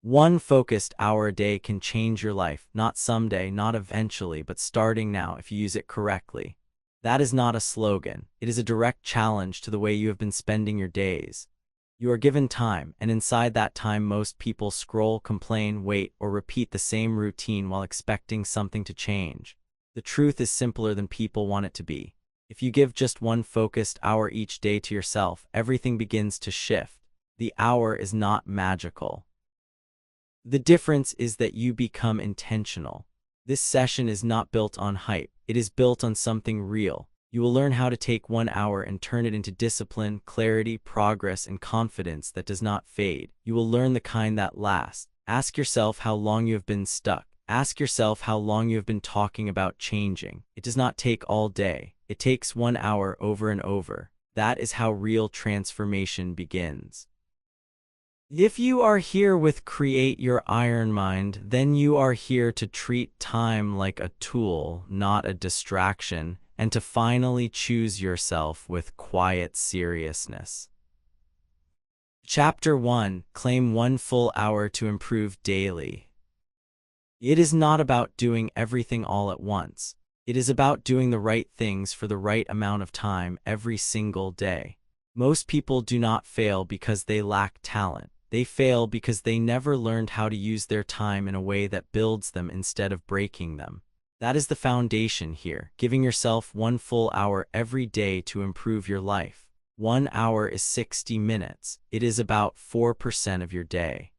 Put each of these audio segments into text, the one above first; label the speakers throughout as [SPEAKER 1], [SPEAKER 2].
[SPEAKER 1] One focused hour a day can change your life, not someday, not eventually, but starting now if you use it correctly. That is not a slogan. It is a direct challenge to the way you have been spending your days. You are given time, and inside that time most people scroll, complain, wait, or repeat the same routine while expecting something to change. The truth is simpler than people want it to be. If you give just one focused hour each day to yourself, everything begins to shift. The hour is not magical. The difference is that you become intentional. This session is not built on hype. It is built on something real. You will learn how to take 1 hour and turn it into discipline, clarity, progress, and confidence that does not fade. You will learn the kind that lasts. Ask yourself how long you have been stuck. Ask yourself how long you have been talking about changing. It does not take all day. It takes 1 hour over and over. That is how real transformation begins. If you are here with Create Your Ironmind, then you are here to treat time like a tool, not a distraction, and to finally choose yourself with quiet seriousness. Chapter 1: Claim 1 full hour to improve daily. It is not about doing everything all at once. It is about doing the right things for the right amount of time every single day. Most people do not fail because they lack talent. They fail because they never learned how to use their time in a way that builds them instead of breaking them. That is the foundation here, giving yourself 1 full hour every day to improve your life. 1 hour is 60 minutes. It is about 4% of your day.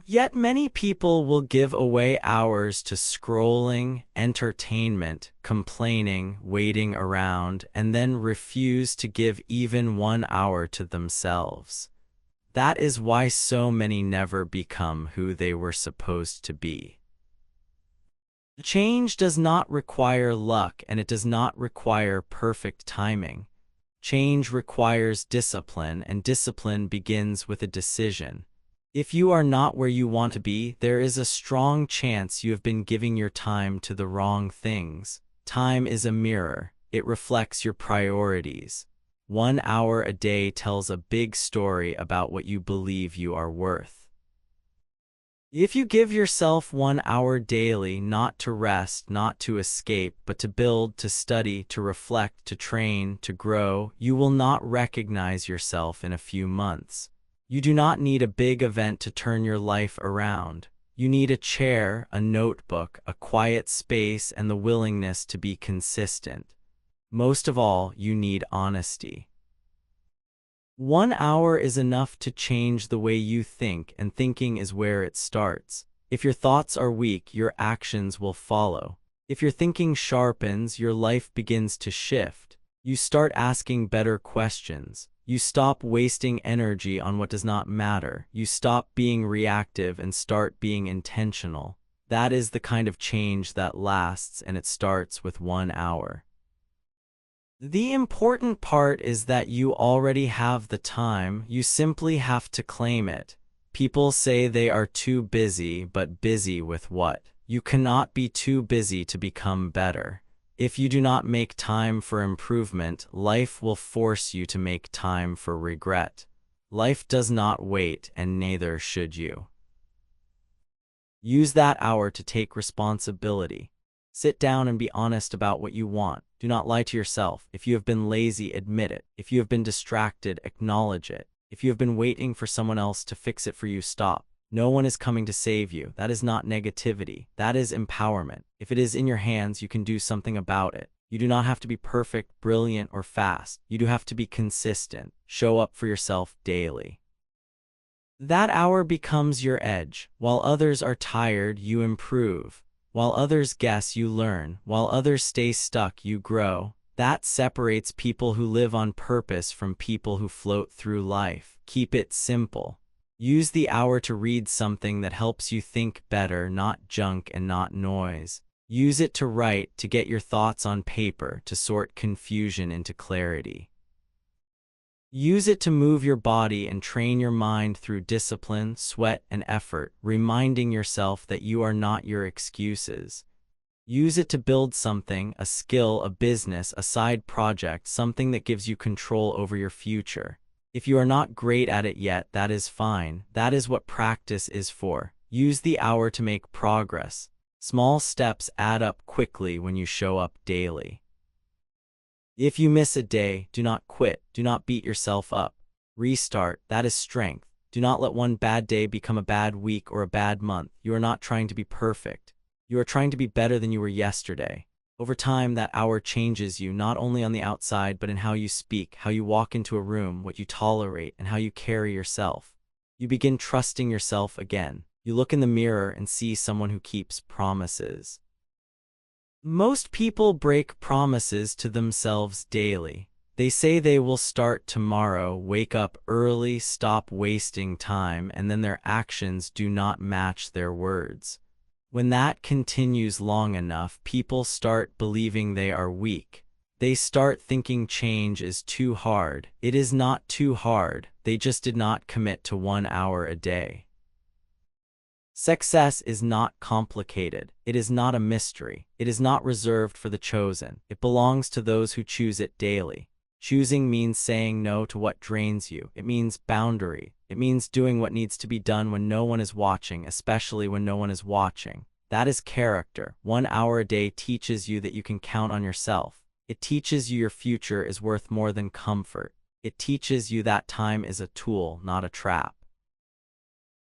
[SPEAKER 1] Yet many people will give away hours to scrolling, entertainment, complaining, waiting around, and then refuse to give even 1 hour to themselves. That is why so many never become who they were supposed to be. Change does not require luck, and it does not require perfect timing. Change requires discipline, and discipline begins with a decision. If you are not where you want to be, there is a strong chance you have been giving your time to the wrong things. Time is a mirror. It reflects your priorities. 1 hour a day tells a big story about what you believe you are worth. If you give yourself 1 hour daily, not to rest, not to escape, but to build, to study, to reflect, to train, to grow, you will not recognize yourself in a few months. You do not need a big event to turn your life around. You need a chair, a notebook, a quiet space, and the willingness to be consistent. Most of all, you need honesty. 1 hour is enough to change the way you think, and thinking is where it starts. If your thoughts are weak, your actions will follow. If your thinking sharpens, your life begins to shift. You start asking better questions. You stop wasting energy on what does not matter. You stop being reactive and start being intentional. That is the kind of change that lasts, and it starts with 1 hour. The important part is that you already have the time. You simply have to claim it. People say they are too busy, but busy with what? You cannot be too busy to become better. If you do not make time for improvement, life will force you to make time for regret. Life does not wait, and neither should you. Use that hour to take responsibility. Sit down and be honest about what you want. Do not lie to yourself. If you have been lazy, admit it. If you have been distracted, acknowledge it. If you have been waiting for someone else to fix it for you, stop. No one is coming to save you. That is not negativity. That is empowerment. If it is in your hands, you can do something about it. You do not have to be perfect, brilliant, or fast. You do have to be consistent. Show up for yourself daily. That hour becomes your edge. While others are tired, you improve. While others guess, you learn. While others stay stuck, you grow. That separates people who live on purpose from people who float through life. Keep it simple. Use the hour to read something that helps you think better, not junk and not noise. Use it to write, to get your thoughts on paper, to sort confusion into clarity. Use it to move your body and train your mind through discipline, sweat, and effort, reminding yourself that you are not your excuses. Use it to build something, a skill, a business, a side project, something that gives you control over your future. If you are not great at it yet, that is fine. That is what practice is for. Use the hour to make progress. Small steps add up quickly when you show up daily. If you miss a day, do not quit. Do not beat yourself up. Restart. That is strength. Do not let one bad day become a bad week or a bad month. You are not trying to be perfect. You are trying to be better than you were yesterday. Over time, that hour changes you, not only on the outside, but in how you speak, how you walk into a room, what you tolerate, and how you carry yourself. You begin trusting yourself again. You look in the mirror and see someone who keeps promises. Most people break promises to themselves daily. They say they will start tomorrow, wake up early, stop wasting time, and then their actions do not match their words. When that continues long enough, people start believing they are weak. They start thinking change is too hard. It is not too hard. They just did not commit to 1 hour a day. Success is not complicated. It is not a mystery. It is not reserved for the chosen. It belongs to those who choose it daily. Choosing means saying no to what drains you. It means boundary. It means doing what needs to be done when no one is watching, especially when no one is watching. That is character. 1 hour a day teaches you that you can count on yourself. It teaches you your future is worth more than comfort. It teaches you that time is a tool, not a trap.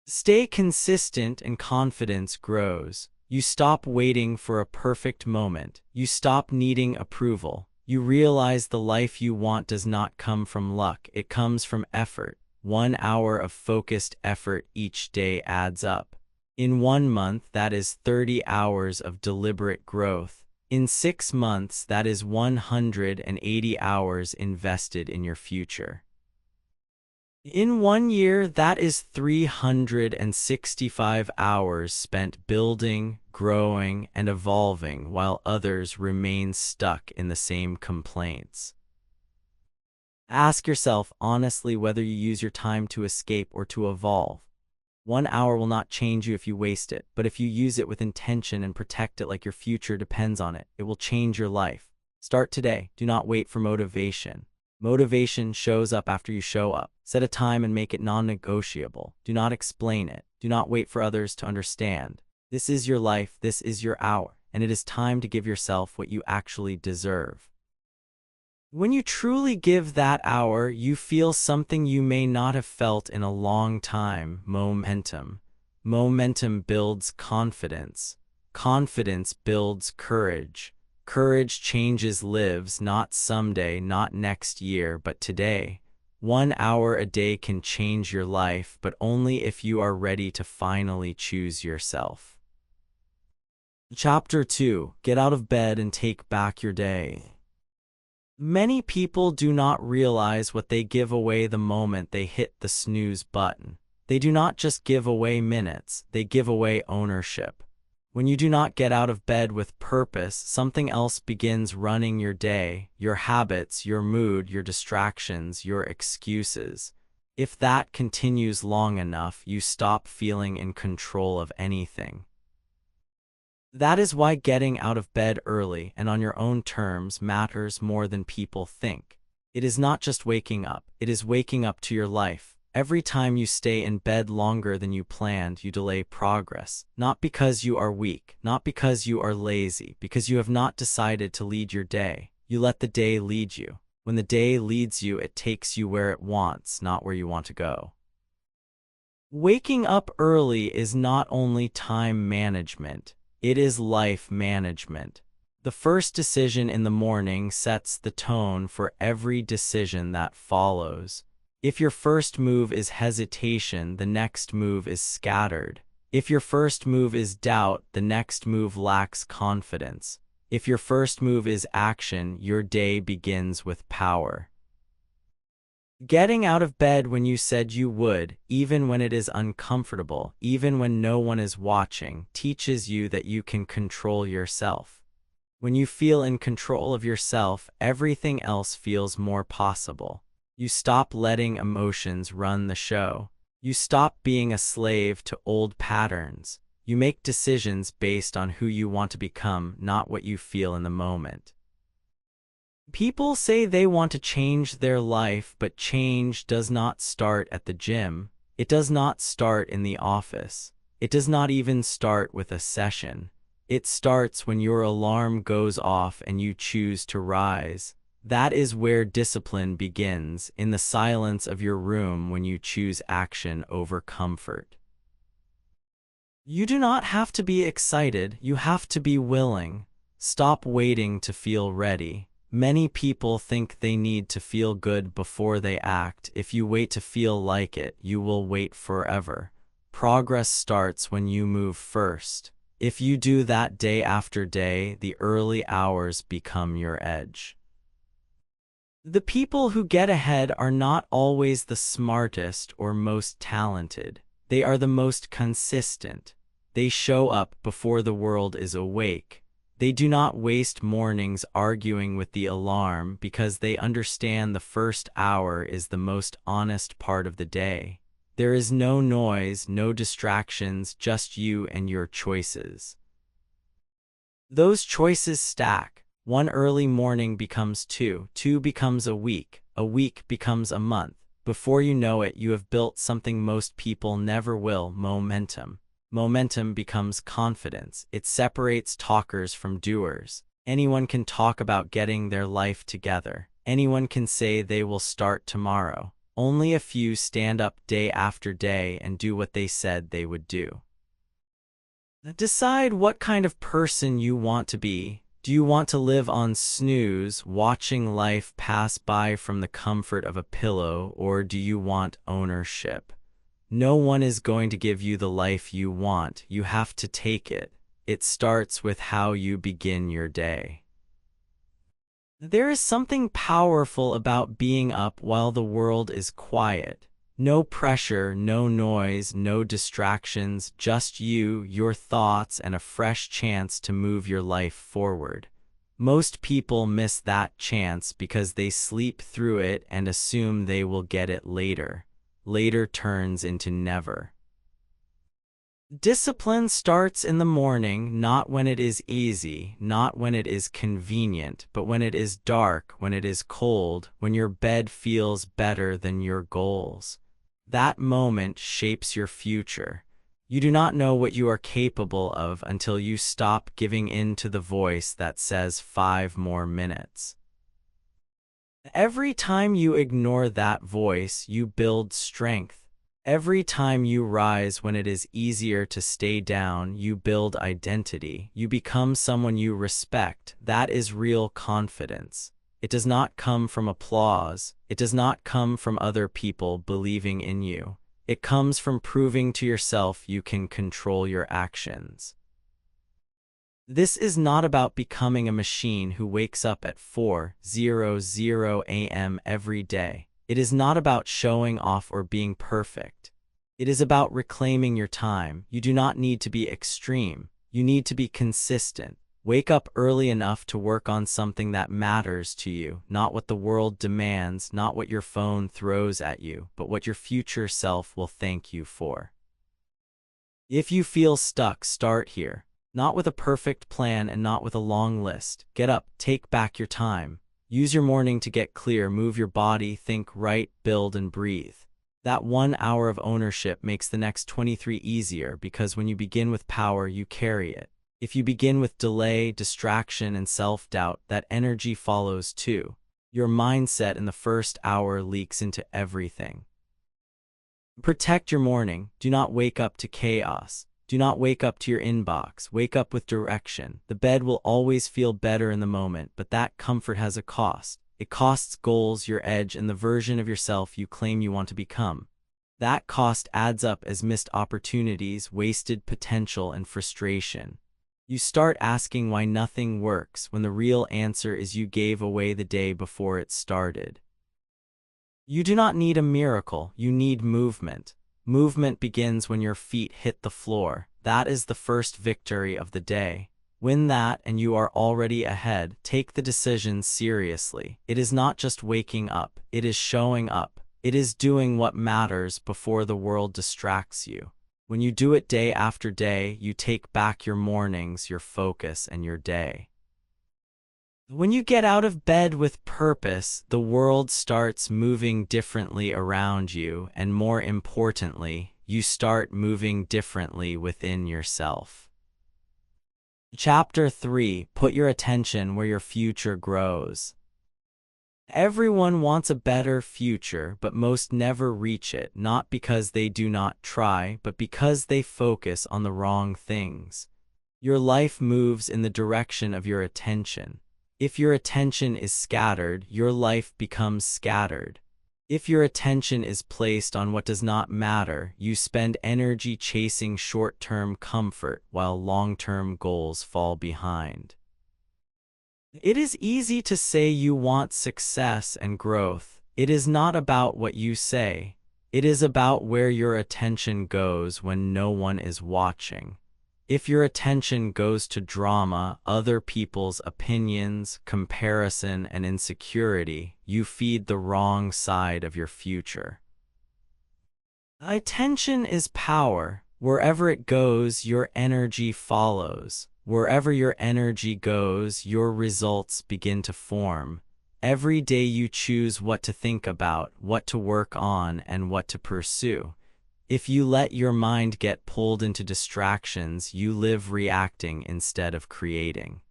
[SPEAKER 1] Stay consistent and confidence grows. You stop waiting for a perfect moment. You stop needing approval. You realize the life you want does not come from luck. It comes from effort. 1 hour of focused effort each day adds up. In 1 month, that is 30 hours of deliberate growth. In 6 months, that is 180 hours invested in your future. In 1 year, that is 365 hours spent building, growing, and evolving while others remain stuck in the same complaints. Ask yourself honestly whether you use your time to escape or to evolve. 1 hour will not change you if you waste it, but if you use it with intention and protect it like your future depends on it, it will change your life. Start today. Do not wait for motivation. Motivation shows up after you show up. Set a time and make it non-negotiable. Do not explain it. Do not wait for others to understand. This is your life, this is your hour, and it is time to give yourself what you actually deserve. When you truly give that hour, you feel something you may not have felt in a long time: momentum. Momentum builds confidence. Confidence builds courage. Courage changes lives, not someday, not next year, but today. 1 hour a day can change your life, but only if you are ready to finally choose yourself. Chapter 2. Get out of bed and take back your day. Many people do not realize what they give away the moment they hit the snooze button. They do not just give away minutes, they give away ownership. When you do not get out of bed with purpose, something else begins running your day: your habits, your mood, your distractions, your excuses. If that continues long enough, you stop feeling in control of anything. That is why getting out of bed early and on your own terms matters more than people think. It is not just waking up, it is waking up to your life. Every time you stay in bed longer than you planned, you delay progress. Not because you are weak, not because you are lazy, because you have not decided to lead your day. You let the day lead you. When the day leads you, it takes you where it wants, not where you want to go. Waking up early is not only time management, it is life management. The first decision in the morning sets the tone for every decision that follows. If your first move is hesitation, the next move is scattered. If your first move is doubt, the next move lacks confidence. If your first move is action, your day begins with power. Getting out of bed when you said you would, even when it is uncomfortable, even when no one is watching, teaches you that you can control yourself. When you feel in control of yourself, everything else feels more possible. You stop letting emotions run the show. You stop being a slave to old patterns. You make decisions based on who you want to become, not what you feel in the moment. People say they want to change their life, but change does not start at the gym. It does not start in the office. It does not even start with a session. It starts when your alarm goes off and you choose to rise. That is where discipline begins, in the silence of your room when you choose action over comfort. You do not have to be excited, you have to be willing. Stop waiting to feel ready. Many people think they need to feel good before they act. If you wait to feel like it, you will wait forever. Progress starts when you move first. If you do that day after day, the early hours become your edge. The people who get ahead are not always the smartest or most talented. They are the most consistent. They show up before the world is awake. They do not waste mornings arguing with the alarm because they understand the first hour is the most honest part of the day. There is no noise, no distractions, just you and your choices. Those choices stack. One early morning becomes two becomes a week becomes a month. Before you know it, you have built something most people never will: momentum. Momentum becomes confidence. It separates talkers from doers. Anyone can talk about getting their life together. Anyone can say they will start tomorrow. Only a few stand up day after day and do what they said they would do. Decide what kind of person you want to be. Do you want to live on snooze, watching life pass by from the comfort of a pillow, or do you want ownership? No one is going to give you the life you want. You have to take it. It starts with how you begin your day. There is something powerful about being up while the world is quiet. No pressure, no noise, no distractions, just you, your thoughts, and a fresh chance to move your life forward. Most people miss that chance because they sleep through it and assume they will get it later. Later turns into never. Discipline starts in the morning, not when it is easy, not when it is convenient, but when it is dark, when it is cold, when your bed feels better than your goals. That moment shapes your future. You do not know what you are capable of until you stop giving in to the voice that says 5 more minutes. Every time you ignore that voice, you build strength. Every time you rise when it is easier to stay down, you build identity. You become someone you respect. That is real confidence. It does not come from applause. It does not come from other people believing in you. It comes from proving to yourself you can control your actions. This is not about becoming a machine who wakes up at 4:00 a.m. every day. It is not about showing off or being perfect. It is about reclaiming your time. You do not need to be extreme. You need to be consistent. Wake up early enough to work on something that matters to you, not what the world demands, not what your phone throws at you, but what your future self will thank you for. If you feel stuck, start here. Not with a perfect plan and not with a long list. Get up, take back your time. Use your morning to get clear, move your body, think, write, build, and breathe. That 1 hour of ownership makes the next 23 easier, because when you begin with power, you carry it. If you begin with delay, distraction, and self-doubt, that energy follows too. Your mindset in the first hour leaks into everything. Protect your morning. Do not wake up to chaos. Do not wake up to your inbox. Wake up with direction. The bed will always feel better in the moment, but that comfort has a cost. It costs goals, your edge, and the version of yourself you claim you want to become. That cost adds up as missed opportunities, wasted potential, and frustration. You start asking why nothing works when the real answer is you gave away the day before it started. You do not need a miracle, you need movement. Movement begins when your feet hit the floor. That is the first victory of the day. Win that and you are already ahead. Take the decision seriously. It is not just waking up, it is showing up. It is doing what matters before the world distracts you. When you do it day after day, you take back your mornings, your focus, and your day. When you get out of bed with purpose, the world starts moving differently around you, and more importantly, you start moving differently within yourself. Chapter 3. Put your attention where your future grows. Everyone wants a better future, but most never reach it, not because they do not try, but because they focus on the wrong things. Your life moves in the direction of your attention. If your attention is scattered, your life becomes scattered. If your attention is placed on what does not matter, you spend energy chasing short-term comfort while long-term goals fall behind. It is easy to say you want success and growth. It is not about what you say. It is about where your attention goes when no one is watching. If your attention goes to drama, other people's opinions, comparison, and insecurity, you feed the wrong side of your future. Attention is power. Wherever it goes, your energy follows. Wherever your energy goes, your results begin to form. Every day you choose what to think about, what to work on, and what to pursue. If you let your mind get pulled into distractions, you live reacting instead of creating.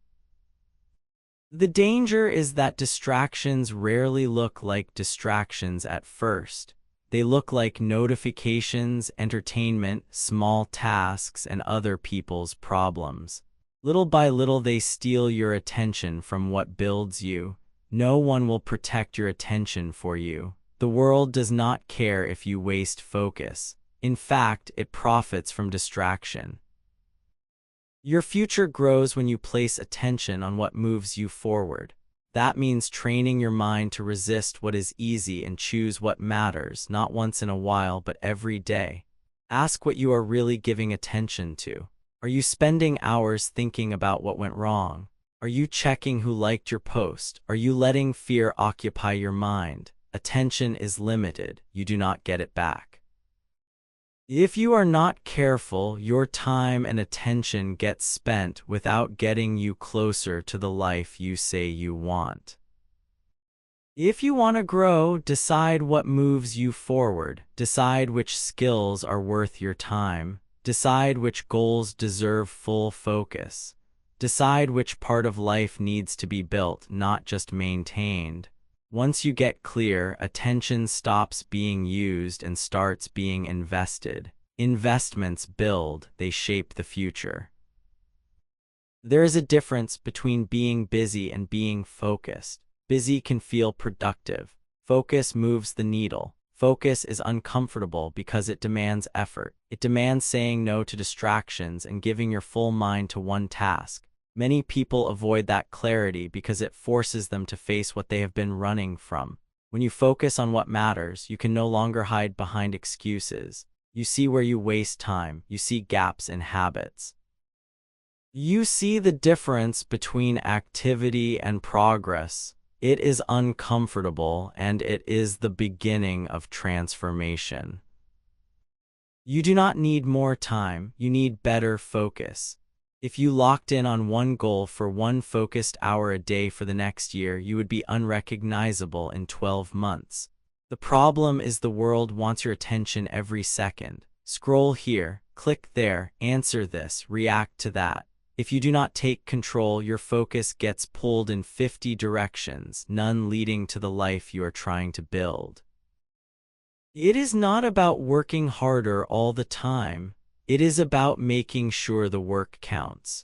[SPEAKER 1] The danger is that distractions rarely look like distractions at first. They look like notifications, entertainment, small tasks, and other people's problems. Little by little they steal your attention from what builds you. No one will protect your attention for you. The world does not care if you waste focus. In fact, it profits from distraction. Your future grows when you place attention on what moves you forward. That means training your mind to resist what is easy and choose what matters, not once in a while, but every day. Ask what you are really giving attention to. Are you spending hours thinking about what went wrong? Are you checking who liked your post? Are you letting fear occupy your mind? Attention is limited. You do not get it back. If you are not careful, your time and attention get spent without getting you closer to the life you say you want. If you want to grow, decide what moves you forward. Decide which skills are worth your time. Decide which goals deserve full focus. Decide which part of life needs to be built, not just maintained. Once you get clear, attention stops being used and starts being invested. Investments build, they shape the future. There is a difference between being busy and being focused. Busy can feel productive. Focus moves the needle. Focus is uncomfortable because it demands effort. It demands saying no to distractions and giving your full mind to one task. Many people avoid that clarity because it forces them to face what they have been running from. When you focus on what matters, you can no longer hide behind excuses. You see where you waste time. You see gaps in habits. You see the difference between activity and progress. It is uncomfortable, and it is the beginning of transformation. You do not need more time. You need better focus. If you locked in on one goal for one focused hour a day for the next year, you would be unrecognizable in 12 months. The problem is the world wants your attention every second. Scroll here, click there, answer this, react to that. If you do not take control, your focus gets pulled in 50 directions, none leading to the life you are trying to build. It is not about working harder all the time. It is about making sure the work counts.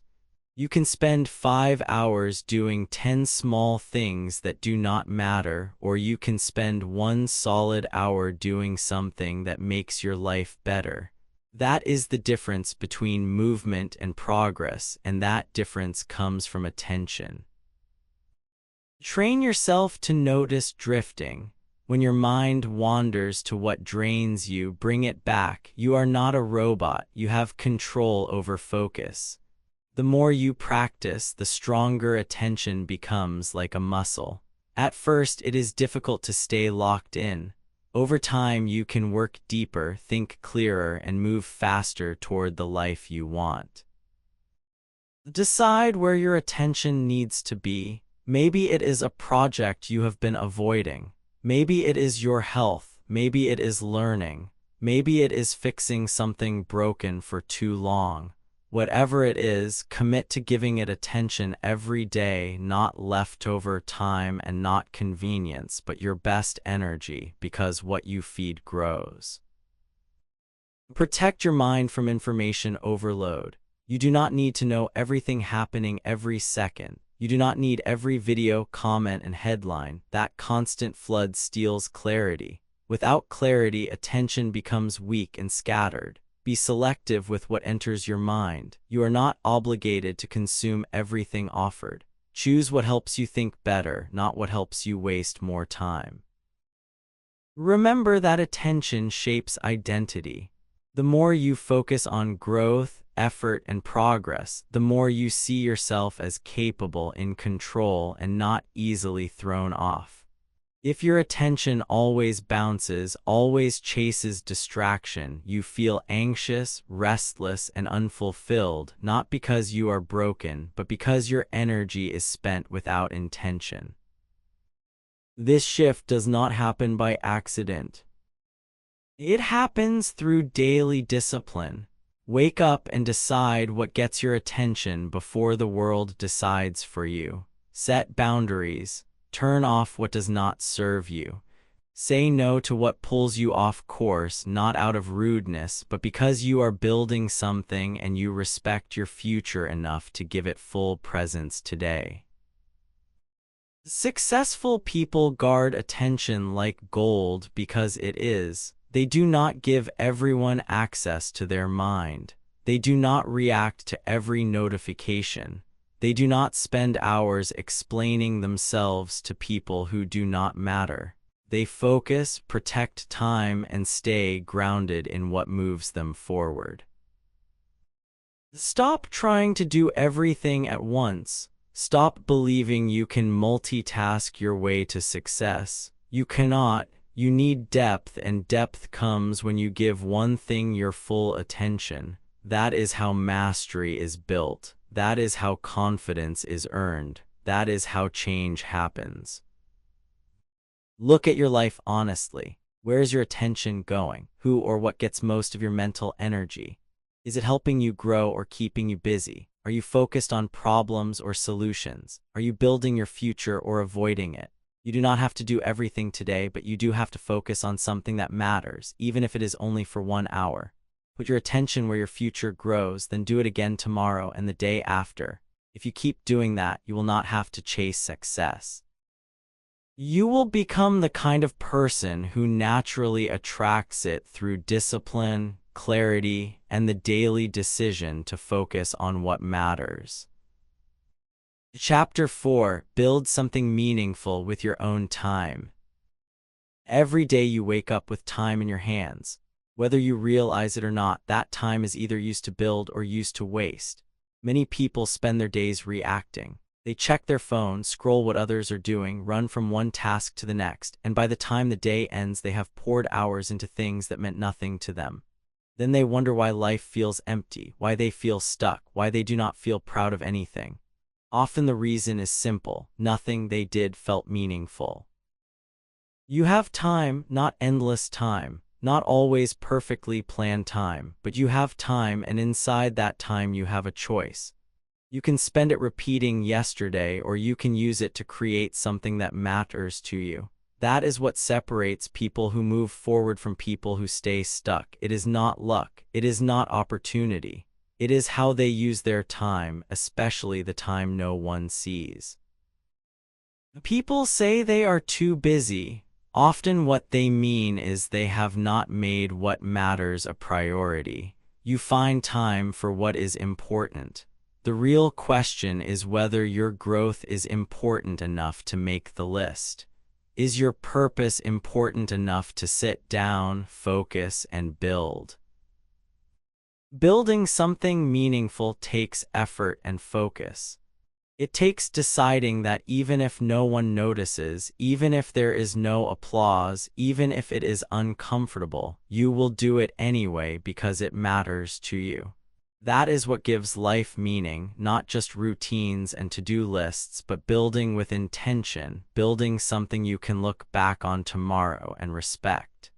[SPEAKER 1] You can spend 5 hours doing 10 small things that do not matter, or you can spend 1 solid hour doing something that makes your life better. That is the difference between movement and progress, and that difference comes from attention. Train yourself to notice drifting. When your mind wanders to what drains you, bring it back. You are not a robot. You have control over focus. The more you practice, the stronger attention becomes, like a muscle. At first, it is difficult to stay locked in. Over time, you can work deeper, think clearer, and move faster toward the life you want. Decide where your attention needs to be. Maybe it is a project you have been avoiding. Maybe it is your health. Maybe it is learning. Maybe it is fixing something broken for too long. Whatever it is, commit to giving it attention every day, not leftover time and not convenience, but your best energy, because what you feed grows. Protect your mind from information overload. You do not need to know everything happening every second. You do not need every video, comment, and headline. That constant flood steals clarity. Without clarity, attention becomes weak and scattered. Be selective with what enters your mind. You are not obligated to consume everything offered. Choose what helps you think better, not what helps you waste more time. Remember that attention shapes identity. The more you focus on growth, effort, and progress, the more you see yourself as capable, in control, and not easily thrown off. If your attention always bounces, always chases distraction, you feel anxious, restless, and unfulfilled, not because you are broken, but because your energy is spent without intention. This shift does not happen by accident. It happens through daily discipline. Wake up and decide what gets your attention before the world decides for you. Set boundaries. Turn off what does not serve you. Say no to what pulls you off course, not out of rudeness, but because you are building something and you respect your future enough to give it full presence today. Successful people guard attention like gold because it is. They do not give everyone access to their mind. They do not react to every notification. They do not spend hours explaining themselves to people who do not matter. They focus, protect time, and stay grounded in what moves them forward. Stop trying to do everything at once. Stop believing you can multitask your way to success. You cannot. You need depth, and depth comes when you give one thing your full attention. That is how mastery is built. That is how confidence is earned. That is how change happens. Look at your life honestly. Where is your attention going? Who or what gets most of your mental energy? Is it helping you grow or keeping you busy? Are you focused on problems or solutions? Are you building your future or avoiding it? You do not have to do everything today, but you do have to focus on something that matters, even if it is only for 1 hour. Put your attention where your future grows, then do it again tomorrow and the day after. If you keep doing that, you will not have to chase success. You will become the kind of person who naturally attracts it through discipline, clarity, and the daily decision to focus on what matters. Chapter 4. Build something meaningful with your own time. Every day you wake up with time in your hands. Whether you realize it or not, that time is either used to build or used to waste. Many people spend their days reacting. They check their phone, scroll what others are doing, run from one task to the next, and by the time the day ends, they have poured hours into things that meant nothing to them. Then they wonder why life feels empty, why they feel stuck, why they do not feel proud of anything. Often the reason is simple: nothing they did felt meaningful. You have time, not endless time. Not always perfectly planned time, but you have time, and inside that time you have a choice. You can spend it repeating yesterday, or you can use it to create something that matters to you. That is what separates people who move forward from people who stay stuck. It is not luck. It is not opportunity. It is how they use their time, especially the time no one sees. People say they are too busy. Often what they mean is they have not made what matters a priority. You find time for what is important. The real question is whether your growth is important enough to make the list. Is your purpose important enough to sit down, focus, and build? Building something meaningful takes effort and focus. It takes deciding that even if no one notices, even if there is no applause, even if it is uncomfortable, you will do it anyway because it matters to you. That is what gives life meaning, not just routines and to-do lists, but building with intention, building something you can look back on tomorrow and respect.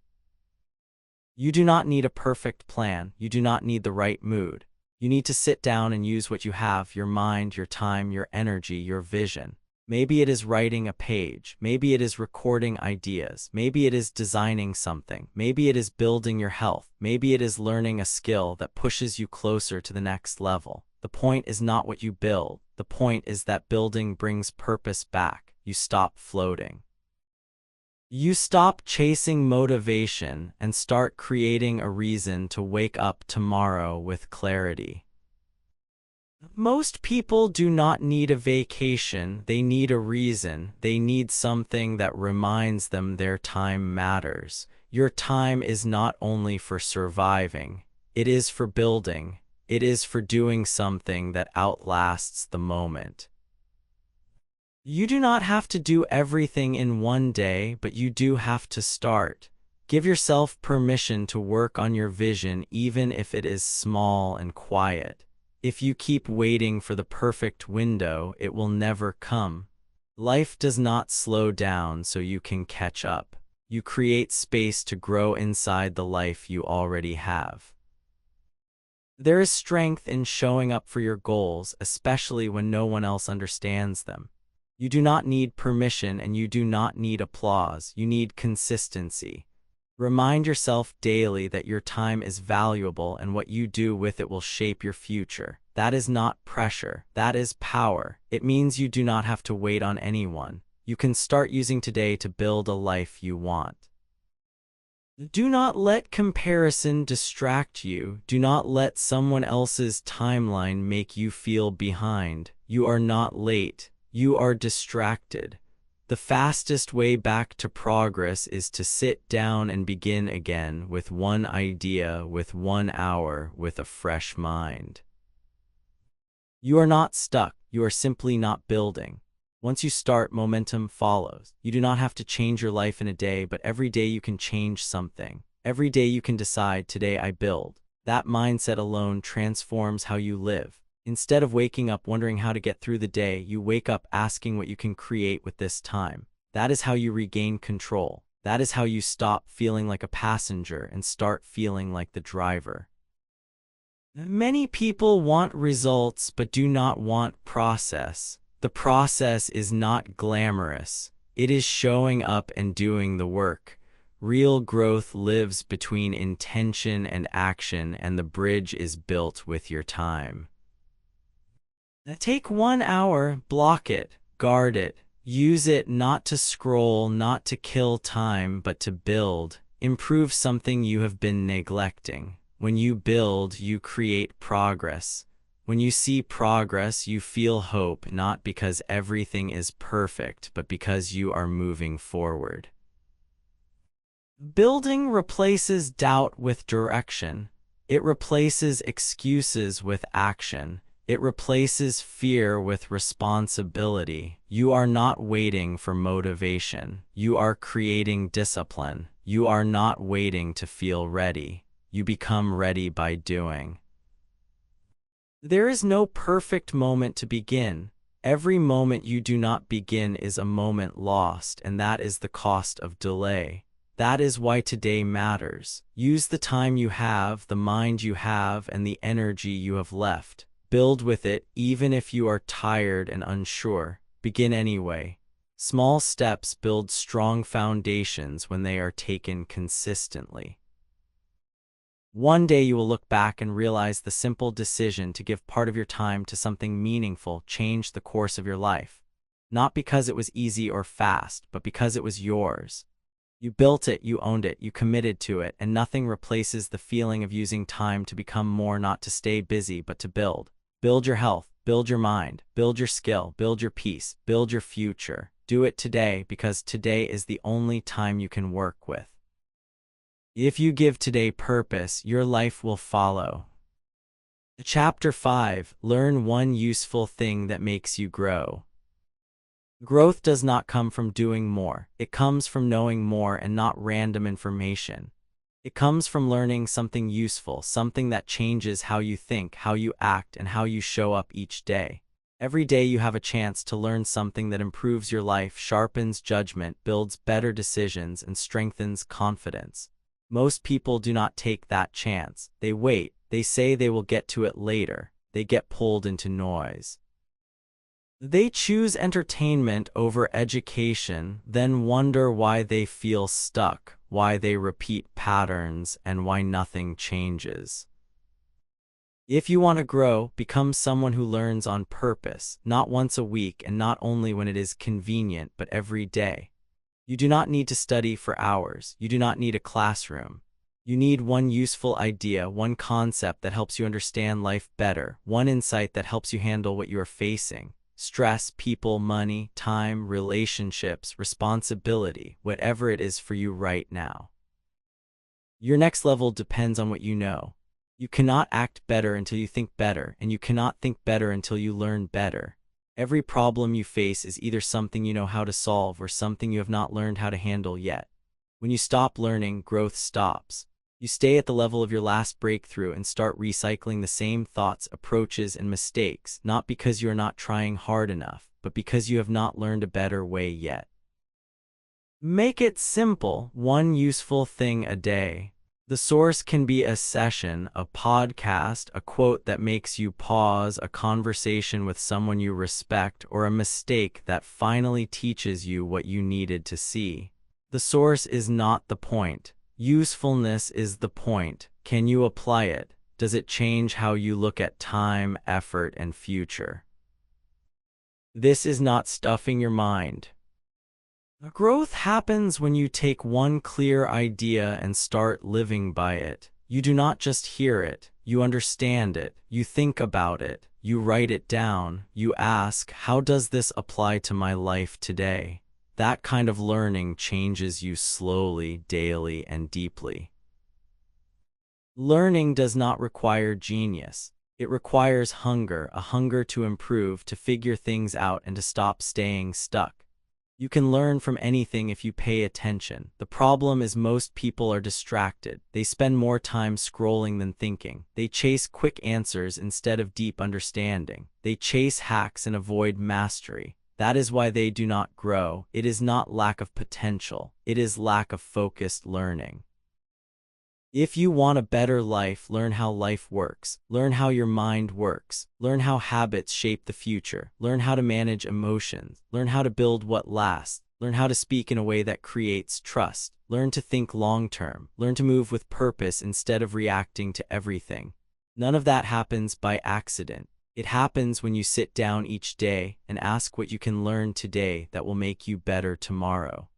[SPEAKER 1] You do not need a perfect plan. You do not need the right mood. You need to sit down and use what you have: your mind, your time, your energy, your vision. Maybe it is writing a page. Maybe it is recording ideas. Maybe it is designing something. Maybe it is building your health. Maybe it is learning a skill that pushes you closer to the next level. The point is not what you build. The point is that building brings purpose back. You stop floating. You stop chasing motivation and start creating a reason to wake up tomorrow with clarity. Most people do not need a vacation. They need a reason. They need something that reminds them their time matters. Your time is not only for surviving. It is for building. It is for doing something that outlasts the moment. You do not have to do everything in one day, but you do have to start. Give yourself permission to work on your vision, even if it is small and quiet. If you keep waiting for the perfect window, it will never come. Life does not slow down so you can catch up. You create space to grow inside the life you already have. There is strength in showing up for your goals, especially when no one else understands them. You do not need permission and you do not need applause. You need consistency. Remind yourself daily that your time is valuable and what you do with it will shape your future. That is not pressure. That is power. It means you do not have to wait on anyone. You can start using today to build a life you want. Do not let comparison distract you. Do not let someone else's timeline make you feel behind. You are not late. You are distracted. The fastest way back to progress is to sit down and begin again with one idea, with 1 hour, with a fresh mind. You are not stuck. You are simply not building. Once you start, momentum follows. You do not have to change your life in a day, but every day you can change something. Every day you can decide, today I build. That mindset alone transforms how you live. Instead of waking up wondering how to get through the day, you wake up asking what you can create with this time. That is how you regain control. That is how you stop feeling like a passenger and start feeling like the driver. Many people want results but do not want process. The process is not glamorous. It is showing up and doing the work. Real growth lives between intention and action, and the bridge is built with your time. Take 1 hour, block it, guard it, use it not to scroll, not to kill time, but to build, improve something you have been neglecting. When you build, you create progress. When you see progress, you feel hope, not because everything is perfect, but because you are moving forward. Building replaces doubt with direction. It replaces excuses with action. It replaces fear with responsibility. You are not waiting for motivation. You are creating discipline. You are not waiting to feel ready. You become ready by doing. There is no perfect moment to begin. Every moment you do not begin is a moment lost, and that is the cost of delay. That is why today matters. Use the time you have, the mind you have, and the energy you have left. Build with it, even if you are tired and unsure. Begin anyway. Small steps build strong foundations when they are taken consistently. One day you will look back and realize the simple decision to give part of your time to something meaningful changed the course of your life. Not because it was easy or fast, but because it was yours. You built it, you owned it, you committed to it, and nothing replaces the feeling of using time to become more, not to stay busy, but to build. Build your health, build your mind, build your skill, build your peace, build your future. Do it today, because today is the only time you can work with. If you give today purpose, your life will follow. Chapter 5. Learn one useful thing that makes you grow. Growth does not come from doing more. It comes from knowing more and not random information. It comes from learning something useful, something that changes how you think, how you act, and how you show up each day. Every day you have a chance to learn something that improves your life, sharpens judgment, builds better decisions, and strengthens confidence. Most people do not take that chance. They wait. They say they will get to it later. They get pulled into noise. They choose entertainment over education, then wonder why they feel stuck, why they repeat patterns, and why nothing changes. If you want to grow, become someone who learns on purpose, not once a week and not only when it is convenient, but every day. You do not need to study for hours. You do not need a classroom. You need one useful idea, one concept that helps you understand life better, one insight that helps you handle what you are facing. Stress, people, money, time, relationships, responsibility, whatever it is for you right now. Your next level depends on what you know. You cannot act better until you think better, and you cannot think better until you learn better. Every problem you face is either something you know how to solve or something you have not learned how to handle yet. When you stop learning, growth stops. You stay at the level of your last breakthrough and start recycling the same thoughts, approaches, and mistakes, not because you are not trying hard enough, but because you have not learned a better way yet. Make it simple, one useful thing a day. The source can be a session, a podcast, a quote that makes you pause, a conversation with someone you respect, or a mistake that finally teaches you what you needed to see. The source is not the point. Usefulness is the point. Can you apply it? Does it change how you look at time, effort, and future? This is not stuffing your mind. Growth happens when you take one clear idea and start living by it. You do not just hear it, you understand it, you think about it, you write it down, you ask, how does this apply to my life today? That kind of learning changes you slowly, daily, and deeply. Learning does not require genius. It requires hunger, a hunger to improve, to figure things out, and to stop staying stuck. You can learn from anything if you pay attention. The problem is most people are distracted. They spend more time scrolling than thinking. They chase quick answers instead of deep understanding. They chase hacks and avoid mastery. That is why they do not grow. It is not lack of potential. It is lack of focused learning. If you want a better life, learn how life works. Learn how your mind works. Learn how habits shape the future. Learn how to manage emotions. Learn how to build what lasts. Learn how to speak in a way that creates trust. Learn to think long-term. Learn to move with purpose instead of reacting to everything. None of that happens by accident. It happens when you sit down each day and ask what you can learn today that will make you better tomorrow.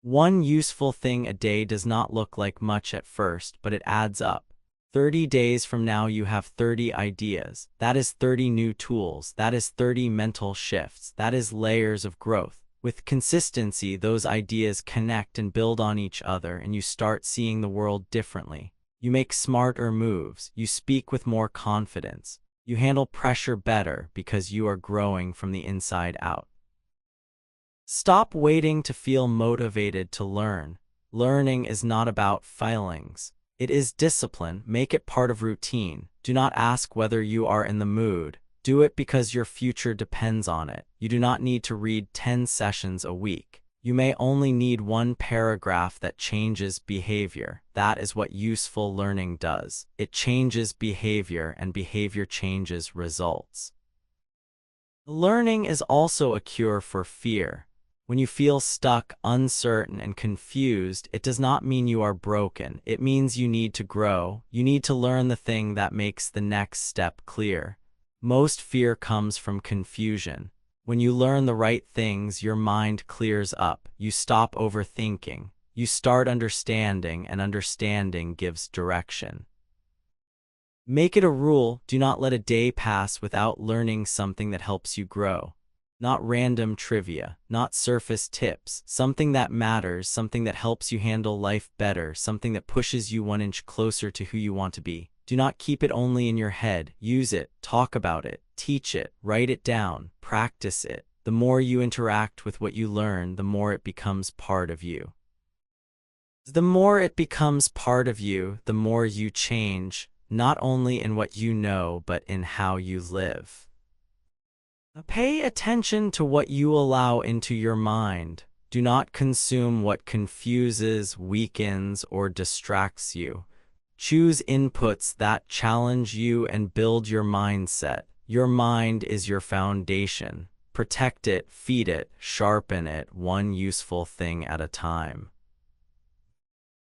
[SPEAKER 1] One useful thing a day does not look like much at first, but it adds up. 30 days from now you have 30 ideas. That is 30 new tools. That is 30 mental shifts. That is layers of growth. With consistency, those ideas connect and build on each other, and you start seeing the world differently. You make smarter moves. You speak with more confidence. You handle pressure better because you are growing from the inside out. Stop waiting to feel motivated to learn. Learning is not about failings. It is discipline. Make it part of routine. Do not ask whether you are in the mood. Do it because your future depends on it. You do not need to read 10 sessions a week. You may only need one paragraph that changes behavior. That is what useful learning does. It changes behavior, and behavior changes results. Learning is also a cure for fear. When you feel stuck, uncertain, and confused, it does not mean you are broken. It means you need to grow. You need to learn the thing that makes the next step clear. Most fear comes from confusion. When you learn the right things, your mind clears up. You stop overthinking. You start understanding, and understanding gives direction. Make it a rule. Do not let a day pass without learning something that helps you grow. Not random trivia, not surface tips, something that matters, something that helps you handle life better, something that pushes you 1 inch closer to who you want to be. Do not keep it only in your head. Use it, talk about it, teach it, write it down, practice it. The more you interact with what you learn, the more it becomes part of you. The more it becomes part of you, the more you change, not only in what you know, but in how you live. Pay attention to what you allow into your mind. Do not consume what confuses, weakens, or distracts you. Choose inputs that challenge you and build your mindset. Your mind is your foundation. Protect it, feed it, sharpen it, one useful thing at a time.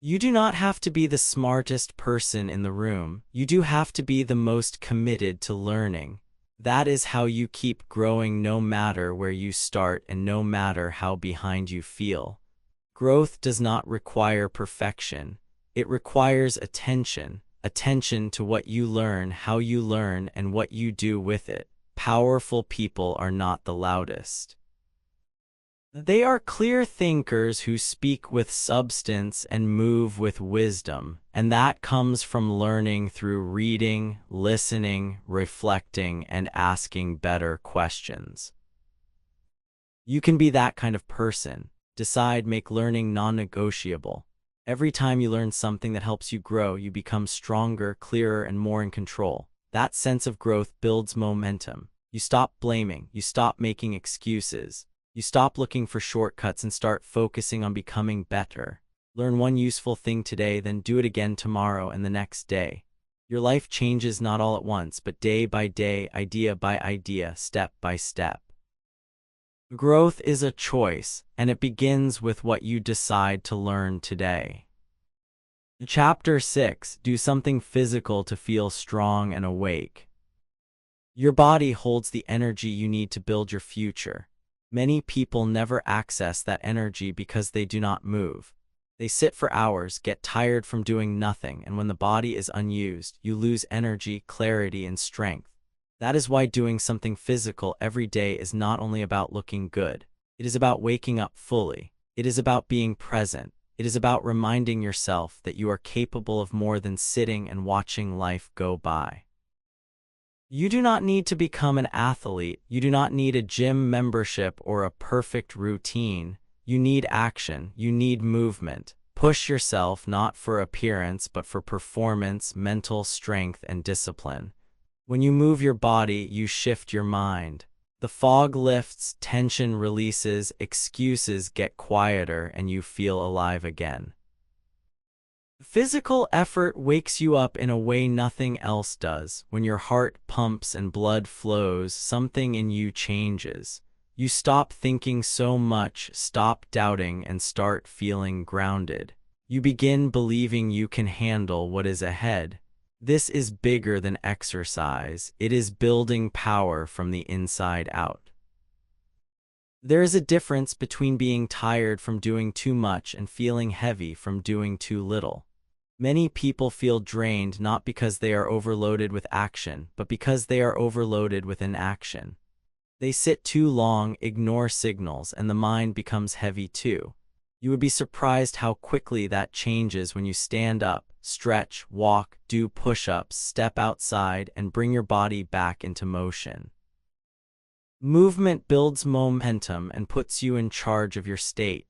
[SPEAKER 1] You do not have to be the smartest person in the room. You do have to be the most committed to learning. That is how you keep growing no matter where you start and no matter how behind you feel. Growth does not require perfection. It requires attention. Attention to what you learn, how you learn, and what you do with it. Powerful people are not the loudest. They are clear thinkers who speak with substance and move with wisdom, and that comes from learning through reading, listening, reflecting, and asking better questions. You can be that kind of person. Decide, make learning non-negotiable. Every time you learn something that helps you grow, you become stronger, clearer, and more in control. That sense of growth builds momentum. You stop blaming, you stop making excuses. You stop looking for shortcuts and start focusing on becoming better. Learn one useful thing today, then do it again tomorrow and the next day. Your life changes not all at once, but day by day, idea by idea, step by step. Growth is a choice, and it begins with what you decide to learn today. Chapter 6. Do something physical to feel strong and awake. Your body holds the energy you need to build your future. Many people never access that energy because they do not move. They sit for hours, get tired from doing nothing, and when the body is unused, you lose energy, clarity, and strength. That is why doing something physical every day is not only about looking good. It is about waking up fully. It is about being present. It is about reminding yourself that you are capable of more than sitting and watching life go by. You do not need to become an athlete. You do not need a gym membership or a perfect routine. You need action. You need movement. Push yourself not for appearance but for performance, mental strength, and discipline. When you move your body, you shift your mind. The fog lifts, tension releases, excuses get quieter, and you feel alive again. Physical effort wakes you up in a way nothing else does. When your heart pumps and blood flows, something in you changes. You stop thinking so much, stop doubting, and start feeling grounded. You begin believing you can handle what is ahead. This is bigger than exercise. It is building power from the inside out. There is a difference between being tired from doing too much and feeling heavy from doing too little. Many people feel drained not because they are overloaded with action, but because they are overloaded with inaction. They sit too long, ignore signals, and the mind becomes heavy too. You would be surprised how quickly that changes when you stand up, stretch, walk, do push-ups, step outside, and bring your body back into motion. Movement builds momentum and puts you in charge of your state.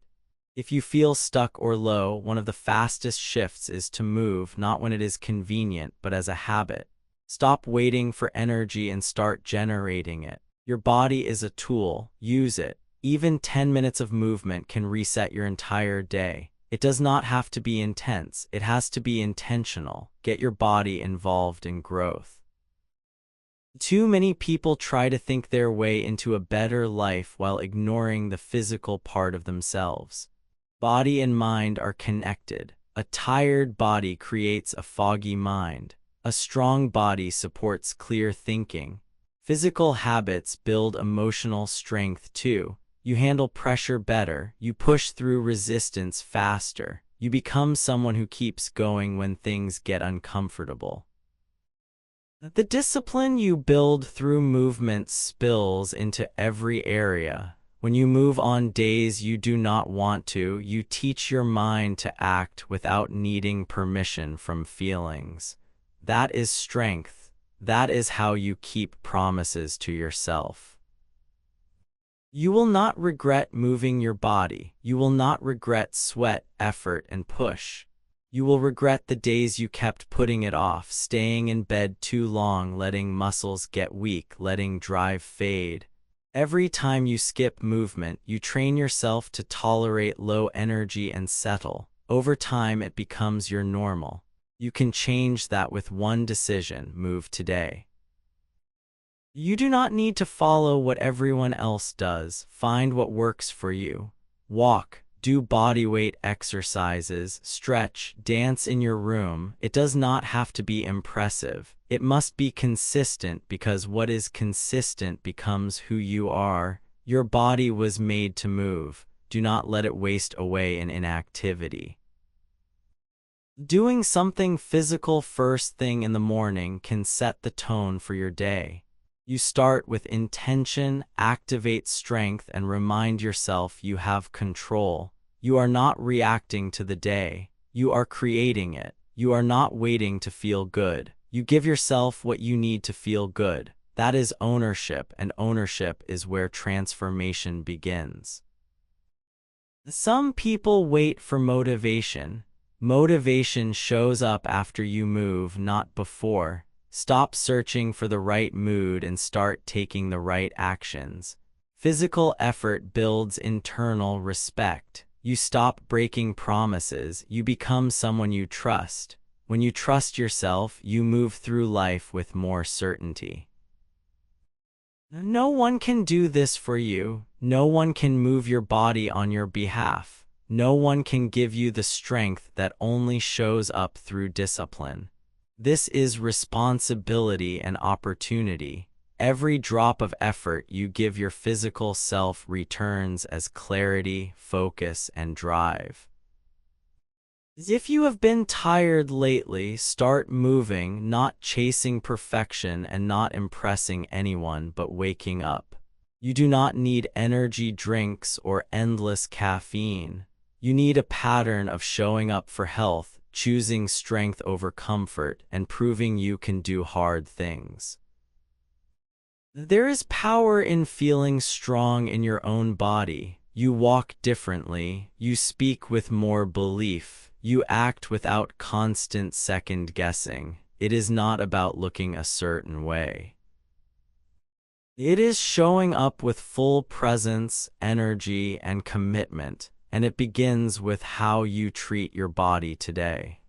[SPEAKER 1] If you feel stuck or low, one of the fastest shifts is to move, not when it is convenient, but as a habit. Stop waiting for energy and start generating it. Your body is a tool. Use it. Even 10 minutes of movement can reset your entire day. It does not have to be intense. It has to be intentional. Get your body involved in growth. Too many people try to think their way into a better life while ignoring the physical part of themselves. Body and mind are connected. A tired body creates a foggy mind. A strong body supports clear thinking. Physical habits build emotional strength too. You handle pressure better. You push through resistance faster. You become someone who keeps going when things get uncomfortable. The discipline you build through movement spills into every area. When you move on days you do not want to, you teach your mind to act without needing permission from feelings. That is strength. That is how you keep promises to yourself. You will not regret moving your body. You will not regret sweat, effort, and push. You will regret the days you kept putting it off, staying in bed too long, letting muscles get weak, letting drive fade. Every time you skip movement, you train yourself to tolerate low energy and settle. Over time, it becomes your normal. You can change that with one decision: move today. You do not need to follow what everyone else does. Find what works for you. Walk, do bodyweight exercises, stretch, dance in your room. It does not have to be impressive. It must be consistent, because what is consistent becomes who you are. Your body was made to move. Do not let it waste away in inactivity. Doing something physical first thing in the morning can set the tone for your day. You start with intention, activate strength, and remind yourself you have control. You are not reacting to the day. You are creating it. You are not waiting to feel good. You give yourself what you need to feel good. That is ownership, and ownership is where transformation begins. Some people wait for motivation. Motivation shows up after you move, not before. Stop searching for the right mood and start taking the right actions. Physical effort builds internal respect. You stop breaking promises. You become someone you trust. When you trust yourself, you move through life with more certainty. No one can do this for you. No one can move your body on your behalf. No one can give you the strength that only shows up through discipline. This is responsibility and opportunity. Every drop of effort you give your physical self returns as clarity, focus, and drive. If you have been tired lately, start moving, not chasing perfection and not impressing anyone, but waking up. You do not need energy drinks or endless caffeine. You need a pattern of showing up for health, choosing strength over comfort, and proving you can do hard things. There is power in feeling strong in your own body. You walk differently. You speak with more belief. You act without constant second-guessing. It is not about looking a certain way. It is showing up with full presence, energy, and commitment, and it begins with how you treat your body today.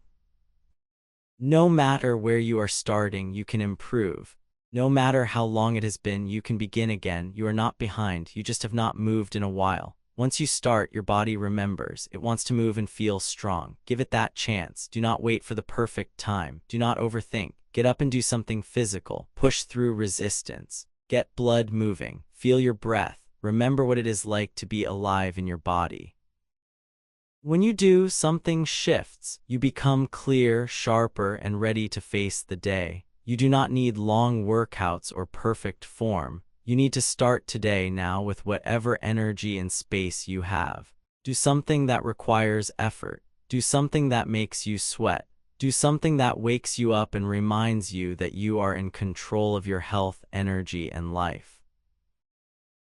[SPEAKER 1] No matter where you are starting, you can improve. No matter how long it has been, you can begin again. You are not behind. You just have not moved in a while. Once you start, your body remembers. It wants to move and feel strong. Give it that chance. Do not wait for the perfect time. Do not overthink. Get up and do something physical. Push through resistance. Get blood moving. Feel your breath. Remember what it is like to be alive in your body. When you do, something shifts. You become clear, sharper, and ready to face the day. You do not need long workouts or perfect form. You need to start today now with whatever energy and space you have. Do something that requires effort. Do something that makes you sweat. Do something that wakes you up and reminds you that you are in control of your health, energy, and life.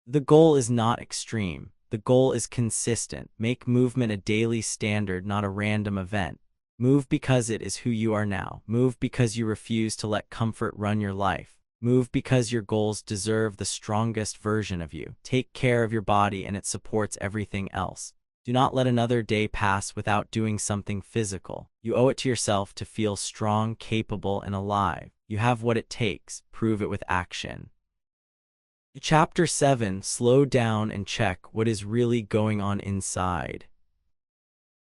[SPEAKER 1] The goal is not extreme. The goal is consistent. Make movement a daily standard, not a random event. Move because it is who you are now. Move because you refuse to let comfort run your life. Move because your goals deserve the strongest version of you. Take care of your body and it supports everything else. Do not let another day pass without doing something physical. You owe it to yourself to feel strong, capable, and alive. You have what it takes. Prove it with action. Chapter 7. Slow down and check what is really going on inside.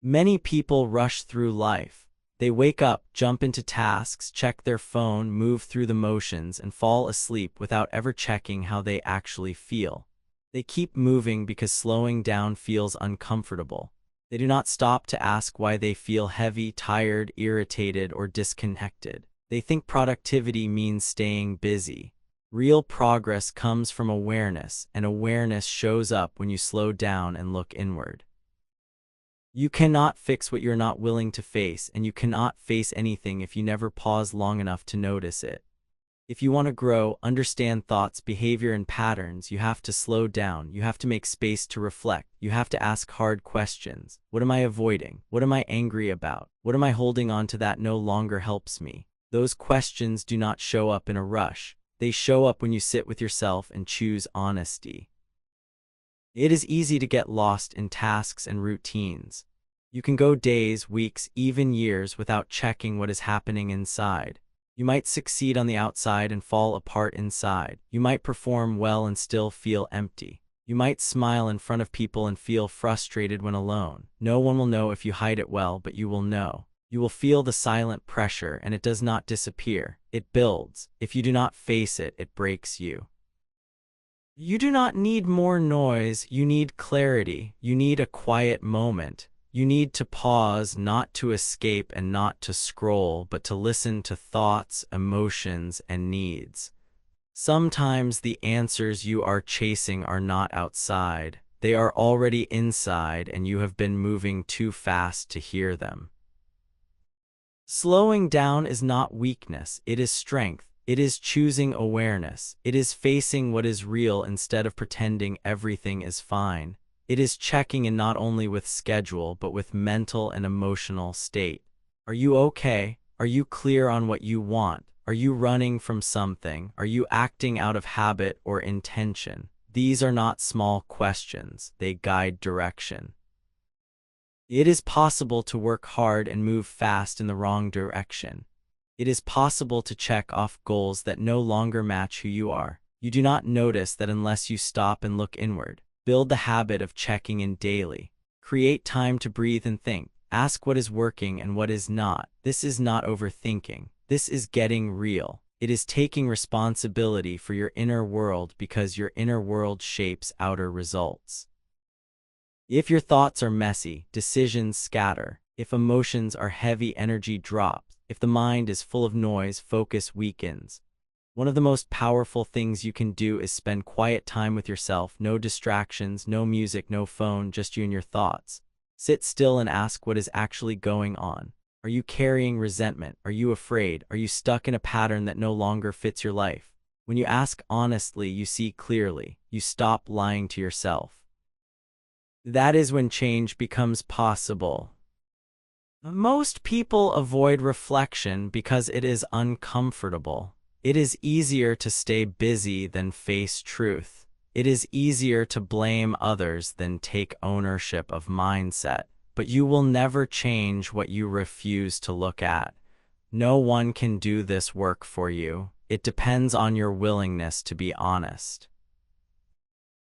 [SPEAKER 1] Many people rush through life. They wake up, jump into tasks, check their phone, move through the motions, and fall asleep without ever checking how they actually feel. They keep moving because slowing down feels uncomfortable. They do not stop to ask why they feel heavy, tired, irritated, or disconnected. They think productivity means staying busy. Real progress comes from awareness, and awareness shows up when you slow down and look inward. You cannot fix what you're not willing to face, and you cannot face anything if you never pause long enough to notice it. If you want to grow, understand thoughts, behavior, and patterns, you have to slow down. You have to make space to reflect. You have to ask hard questions. What am I avoiding? What am I angry about? What am I holding on to that no longer helps me? Those questions do not show up in a rush. They show up when you sit with yourself and choose honesty. It is easy to get lost in tasks and routines. You can go days, weeks, even years without checking what is happening inside. You might succeed on the outside and fall apart inside. You might perform well and still feel empty. You might smile in front of people and feel frustrated when alone. No one will know if you hide it well, but you will know. You will feel the silent pressure, and it does not disappear. It builds. If you do not face it, it breaks you. You do not need more noise. You need clarity. You need a quiet moment. You need to pause, not to escape and not to scroll, but to listen to thoughts, emotions, and needs. Sometimes the answers you are chasing are not outside. They are already inside, and you have been moving too fast to hear them. Slowing down is not weakness, it is strength. It is choosing awareness. It is facing what is real instead of pretending everything is fine. It is checking in not only with schedule, but with mental and emotional state. Are you okay? Are you clear on what you want? Are you running from something? Are you acting out of habit or intention? These are not small questions. They guide direction. It is possible to work hard and move fast in the wrong direction. It is possible to check off goals that no longer match who you are. You do not notice that unless you stop and look inward. Build the habit of checking in daily. Create time to breathe and think. Ask what is working and what is not. This is not overthinking. This is getting real. It is taking responsibility for your inner world, because your inner world shapes outer results. If your thoughts are messy, decisions scatter. If emotions are heavy, energy drops. If the mind is full of noise, focus weakens. One of the most powerful things you can do is spend quiet time with yourself. No distractions, no music, no phone, just you and your thoughts. Sit still and ask what is actually going on. Are you carrying resentment? Are you afraid? Are you stuck in a pattern that no longer fits your life? When you ask honestly, you see clearly. You stop lying to yourself. That is when change becomes possible. Most people avoid reflection because it is uncomfortable. It is easier to stay busy than face truth. It is easier to blame others than take ownership of mindset. But you will never change what you refuse to look at. No one can do this work for you. It depends on your willingness to be honest.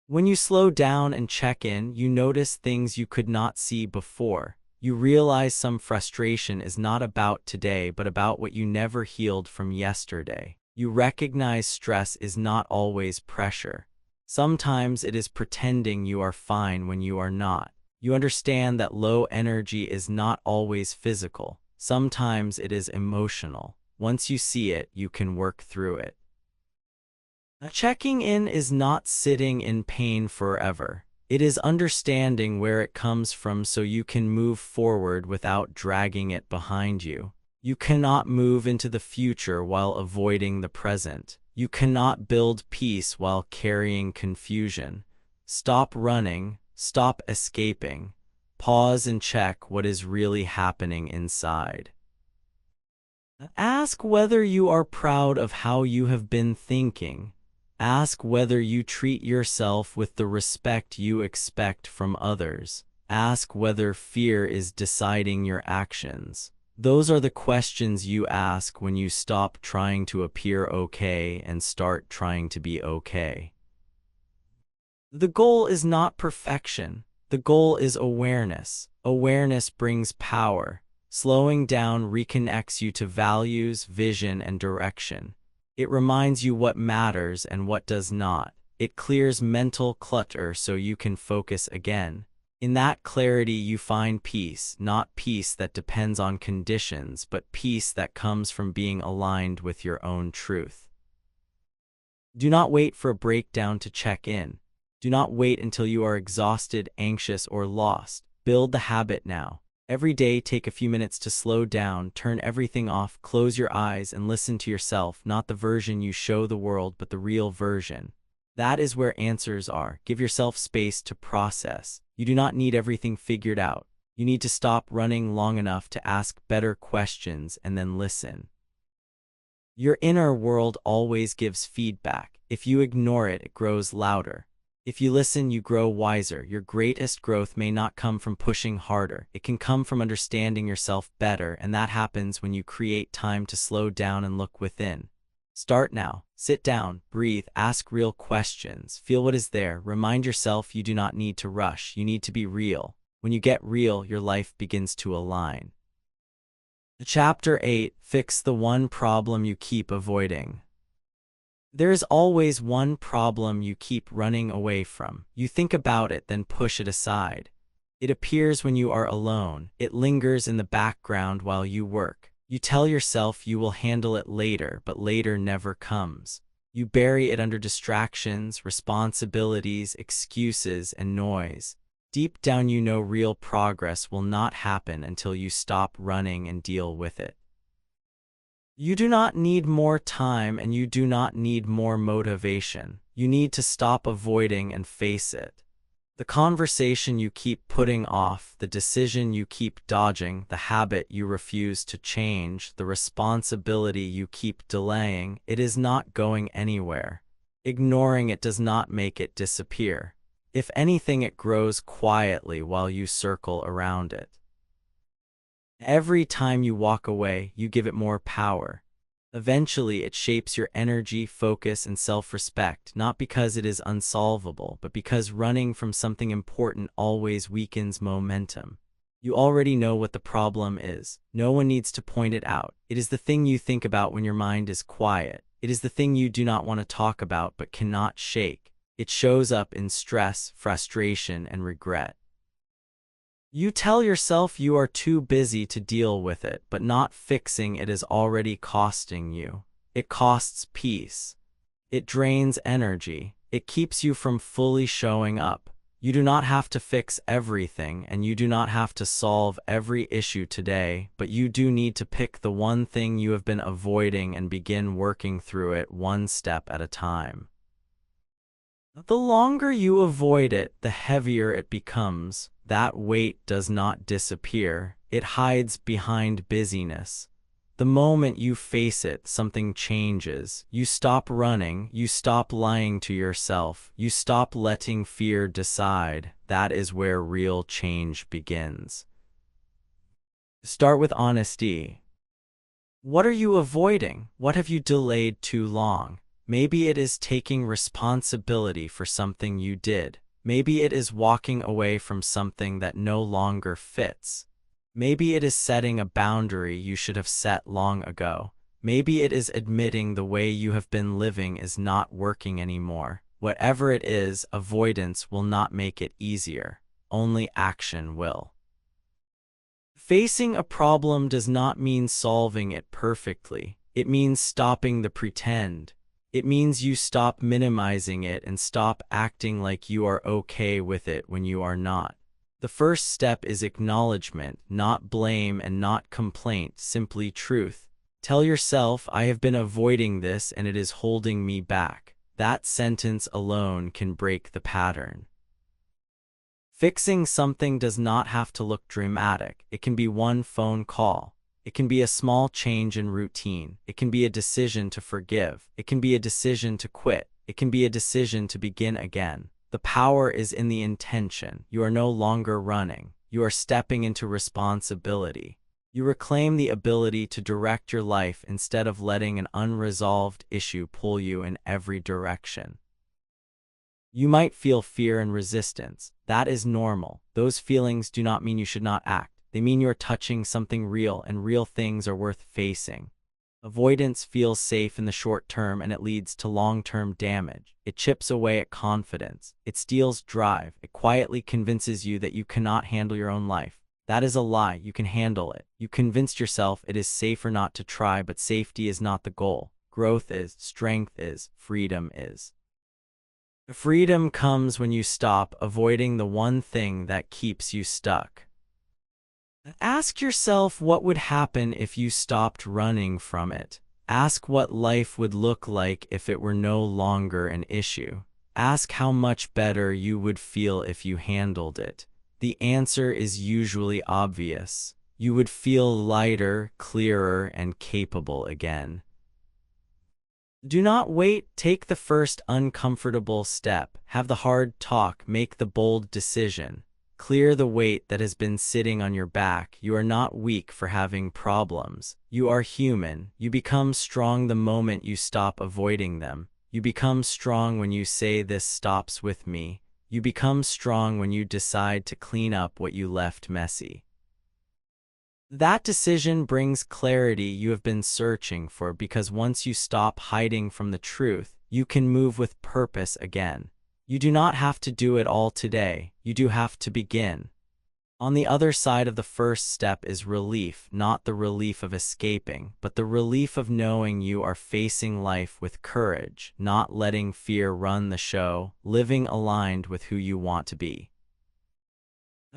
[SPEAKER 1] When you slow down and check in, you notice things you could not see before. You realize some frustration is not about today, but about what you never healed from yesterday. You recognize stress is not always pressure. Sometimes it is pretending you are fine when you are not. You understand that low energy is not always physical. Sometimes it is emotional. Once you see it, you can work through it. Checking in is not sitting in pain forever. It is understanding where it comes from so you can move forward without dragging it behind you. You cannot move into the future while avoiding the present. You cannot build peace while carrying confusion. Stop running. Stop escaping. Pause and check what is really happening inside. Ask whether you are proud of how you have been thinking. Ask whether you treat yourself with the respect you expect from others. Ask whether fear is deciding your actions. Those are the questions you ask when you stop trying to appear okay and start trying to be okay. The goal is not perfection. The goal is awareness. Awareness brings power. Slowing down reconnects you to values, vision, and direction. It reminds you what matters and what does not. It clears mental clutter so you can focus again. In that clarity you find peace, not peace that depends on conditions, but peace that comes from being aligned with your own truth. Do not wait for a breakdown to check in. Do not wait until you are exhausted, anxious, or lost. Build the habit now. Every day, take a few minutes to slow down, turn everything off, close your eyes, and listen to yourself, not the version you show the world, but the real version. That is where answers are. Give yourself space to process. You do not need everything figured out. You need to stop running long enough to ask better questions and then listen. Your inner world always gives feedback. If you ignore it, it grows louder. If you listen, you grow wiser. Your greatest growth may not come from pushing harder. It can come from understanding yourself better, and that happens when you create time to slow down and look within. Start now. Sit down, breathe, ask real questions, feel what is there. Remind yourself you do not need to rush. You need to be real. When you get real, your life begins to align. Chapter 8: Fix the one problem you keep avoiding. There is always one problem you keep running away from. You think about it, then push it aside. It appears when you are alone. It lingers in the background while you work. You tell yourself you will handle it later, but later never comes. You bury it under distractions, responsibilities, excuses, and noise. Deep down you know real progress will not happen until you stop running and deal with it. You do not need more time, and you do not need more motivation. You need to stop avoiding and face it. The conversation you keep putting off, the decision you keep dodging, the habit you refuse to change, the responsibility you keep delaying, it is not going anywhere. Ignoring it does not make it disappear. If anything, it grows quietly while you circle around it. Every time you walk away, you give it more power. Eventually, it shapes your energy, focus, and self-respect, not because it is unsolvable, but because running from something important always weakens momentum. You already know what the problem is. No one needs to point it out. It is the thing you think about when your mind is quiet. It is the thing you do not want to talk about but cannot shake. It shows up in stress, frustration, and regret. You tell yourself you are too busy to deal with it, but not fixing it is already costing you. It costs peace. It drains energy. It keeps you from fully showing up. You do not have to fix everything, and you do not have to solve every issue today, but you do need to pick the one thing you have been avoiding and begin working through it one step at a time. The longer you avoid it, the heavier it becomes. That weight does not disappear. It hides behind busyness. The moment you face it, something changes. You stop running. You stop lying to yourself. You stop letting fear decide. That is where real change begins. Start with honesty. What are you avoiding? What have you delayed too long? Maybe it is taking responsibility for something you did. Maybe it is walking away from something that no longer fits. Maybe it is setting a boundary you should have set long ago. Maybe it is admitting the way you have been living is not working anymore. Whatever it is, avoidance will not make it easier. Only action will. Facing a problem does not mean solving it perfectly. It means stopping the pretend. It means you stop minimizing it and stop acting like you are okay with it when you are not. The first step is acknowledgement, not blame and not complaint, simply truth. Tell yourself, I have been avoiding this and it is holding me back. That sentence alone can break the pattern. Fixing something does not have to look dramatic. It can be one phone call. It can be a small change in routine. It can be a decision to forgive. It can be a decision to quit. It can be a decision to begin again. The power is in the intention. You are no longer running. You are stepping into responsibility. You reclaim the ability to direct your life instead of letting an unresolved issue pull you in every direction. You might feel fear and resistance. That is normal. Those feelings do not mean you should not act. They mean you are touching something real, and real things are worth facing. Avoidance feels safe in the short term, and it leads to long-term damage. It chips away at confidence. It steals drive. It quietly convinces you that you cannot handle your own life. That is a lie. You can handle it. You convinced yourself it is safer not to try, but safety is not the goal. Growth is, strength is, freedom is. Freedom comes when you stop avoiding the one thing that keeps you stuck. Ask yourself what would happen if you stopped running from it. Ask what life would look like if it were no longer an issue. Ask how much better you would feel if you handled it. The answer is usually obvious. You would feel lighter, clearer, and capable again. Do not wait. Take the first uncomfortable step. Have the hard talk. Make the bold decision. Clear the weight that has been sitting on your back. You are not weak for having problems. You are human. You become strong the moment you stop avoiding them. You become strong when you say, "This stops with me." You become strong when you decide to clean up what you left messy. That decision brings clarity you have been searching for, because once you stop hiding from the truth, you can move with purpose again. You do not have to do it all today. You do have to begin. On the other side of the first step is relief, not the relief of escaping, but the relief of knowing you are facing life with courage, not letting fear run the show, living aligned with who you want to be.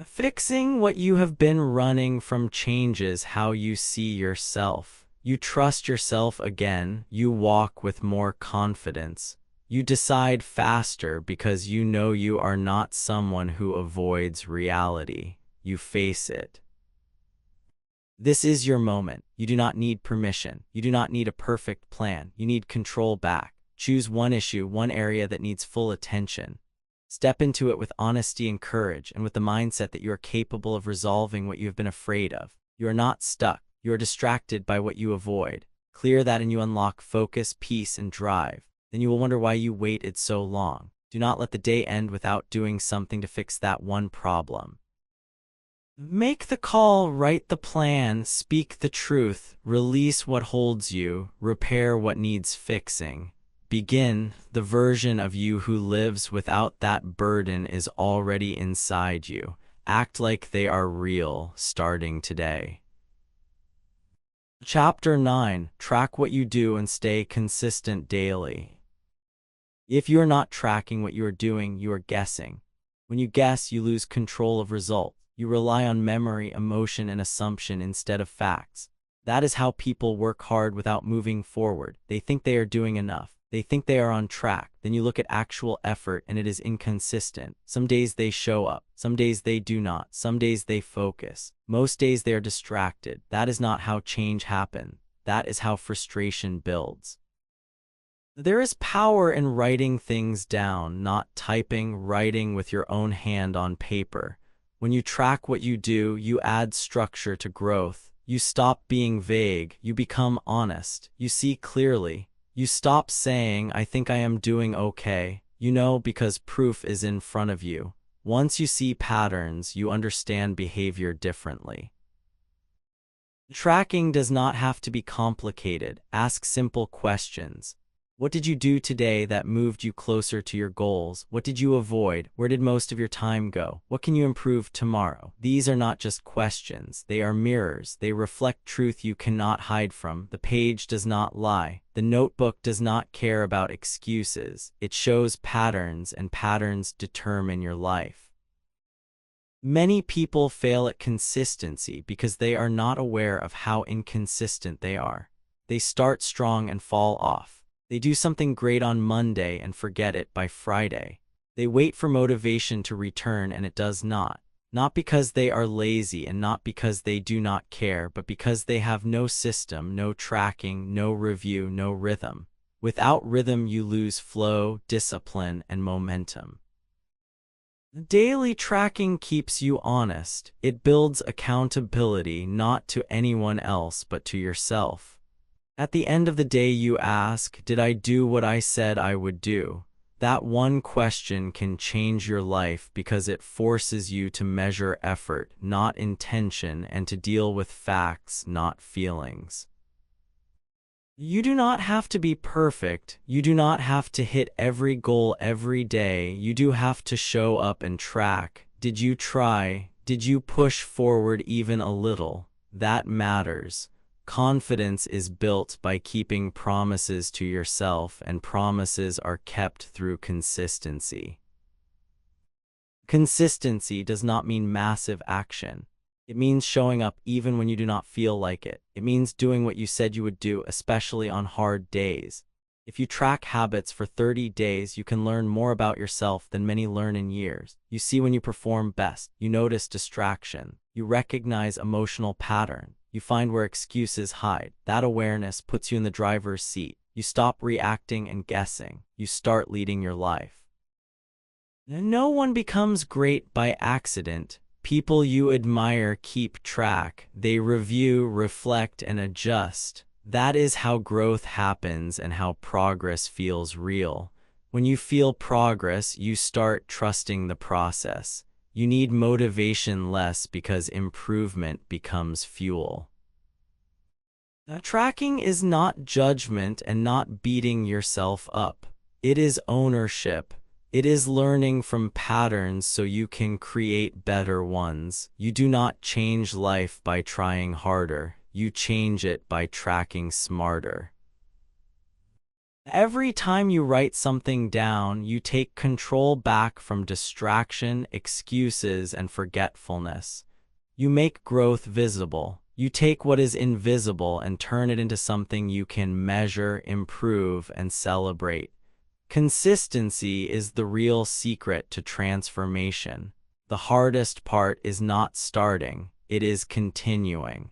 [SPEAKER 1] Fixing what you have been running from changes how you see yourself. You trust yourself again. You walk with more confidence. You decide faster because you know you are not someone who avoids reality. You face it. This is your moment. You do not need permission. You do not need a perfect plan. You need control back. Choose one issue, one area that needs full attention. Step into it with honesty and courage, and with the mindset that you are capable of resolving what you have been afraid of. You are not stuck. You are distracted by what you avoid. Clear that and you unlock focus, peace, and drive. Then you will wonder why you waited so long. Do not let the day end without doing something to fix that one problem. Make the call, write the plan, speak the truth, release what holds you, repair what needs fixing. Begin. The version of you who lives without that burden is already inside you. Act like they are real, starting today. Chapter 9. Track what you do and stay consistent daily. If you are not tracking what you are doing, you are guessing. When you guess, you lose control of results. You rely on memory, emotion, and assumption instead of facts. That is how people work hard without moving forward. They think they are doing enough. They think they are on track. Then you look at actual effort and it is inconsistent. Some days they show up. Some days they do not. Some days they focus. Most days they are distracted. That is not how change happens. That is how frustration builds. There is power in writing things down, not typing, writing with your own hand on paper. When you track what you do, you add structure to growth. You stop being vague. You become honest. You see clearly. You stop saying, "I think I am doing okay." You know because proof is in front of you. Once you see patterns, you understand behavior differently. Tracking does not have to be complicated. Ask simple questions. What did you do today that moved you closer to your goals? What did you avoid? Where did most of your time go? What can you improve tomorrow? These are not just questions. They are mirrors. They reflect truth you cannot hide from. The page does not lie. The notebook does not care about excuses. It shows patterns, and patterns determine your life. Many people fail at consistency because they are not aware of how inconsistent they are. They start strong and fall off. They do something great on Monday and forget it by Friday. They wait for motivation to return and it does not. Not because they are lazy and not because they do not care, but because they have no system, no tracking, no review, no rhythm. Without rhythm, you lose flow, discipline, and momentum. Daily tracking keeps you honest. It builds accountability not to anyone else but to yourself. At the end of the day, you ask, "Did I do what I said I would do?" That one question can change your life because it forces you to measure effort, not intention, and to deal with facts, not feelings. You do not have to be perfect. You do not have to hit every goal every day. You do have to show up and track. Did you try? Did you push forward even a little? That matters. Confidence is built by keeping promises to yourself, and promises are kept through consistency. Consistency does not mean massive action. It means showing up even when you do not feel like it. It means doing what you said you would do, especially on hard days. If you track habits for 30 days, you can learn more about yourself than many learn in years. You see when you perform best. You notice distraction. You recognize emotional pattern. You find where excuses hide. That awareness puts you in the driver's seat. You stop reacting and guessing. You start leading your life. No one becomes great by accident. People you admire keep track. They review, reflect, and adjust. That is how growth happens and how progress feels real. When you feel progress, you start trusting the process. You need motivation less because improvement becomes fuel. Tracking is not judgment and not beating yourself up. It is ownership. It is learning from patterns so you can create better ones. You do not change life by trying harder. You change it by tracking smarter. Every time you write something down, you take control back from distraction, excuses, and forgetfulness. You make growth visible. You take what is invisible and turn it into something you can measure, improve, and celebrate. Consistency is the real secret to transformation. The hardest part is not starting, it is continuing.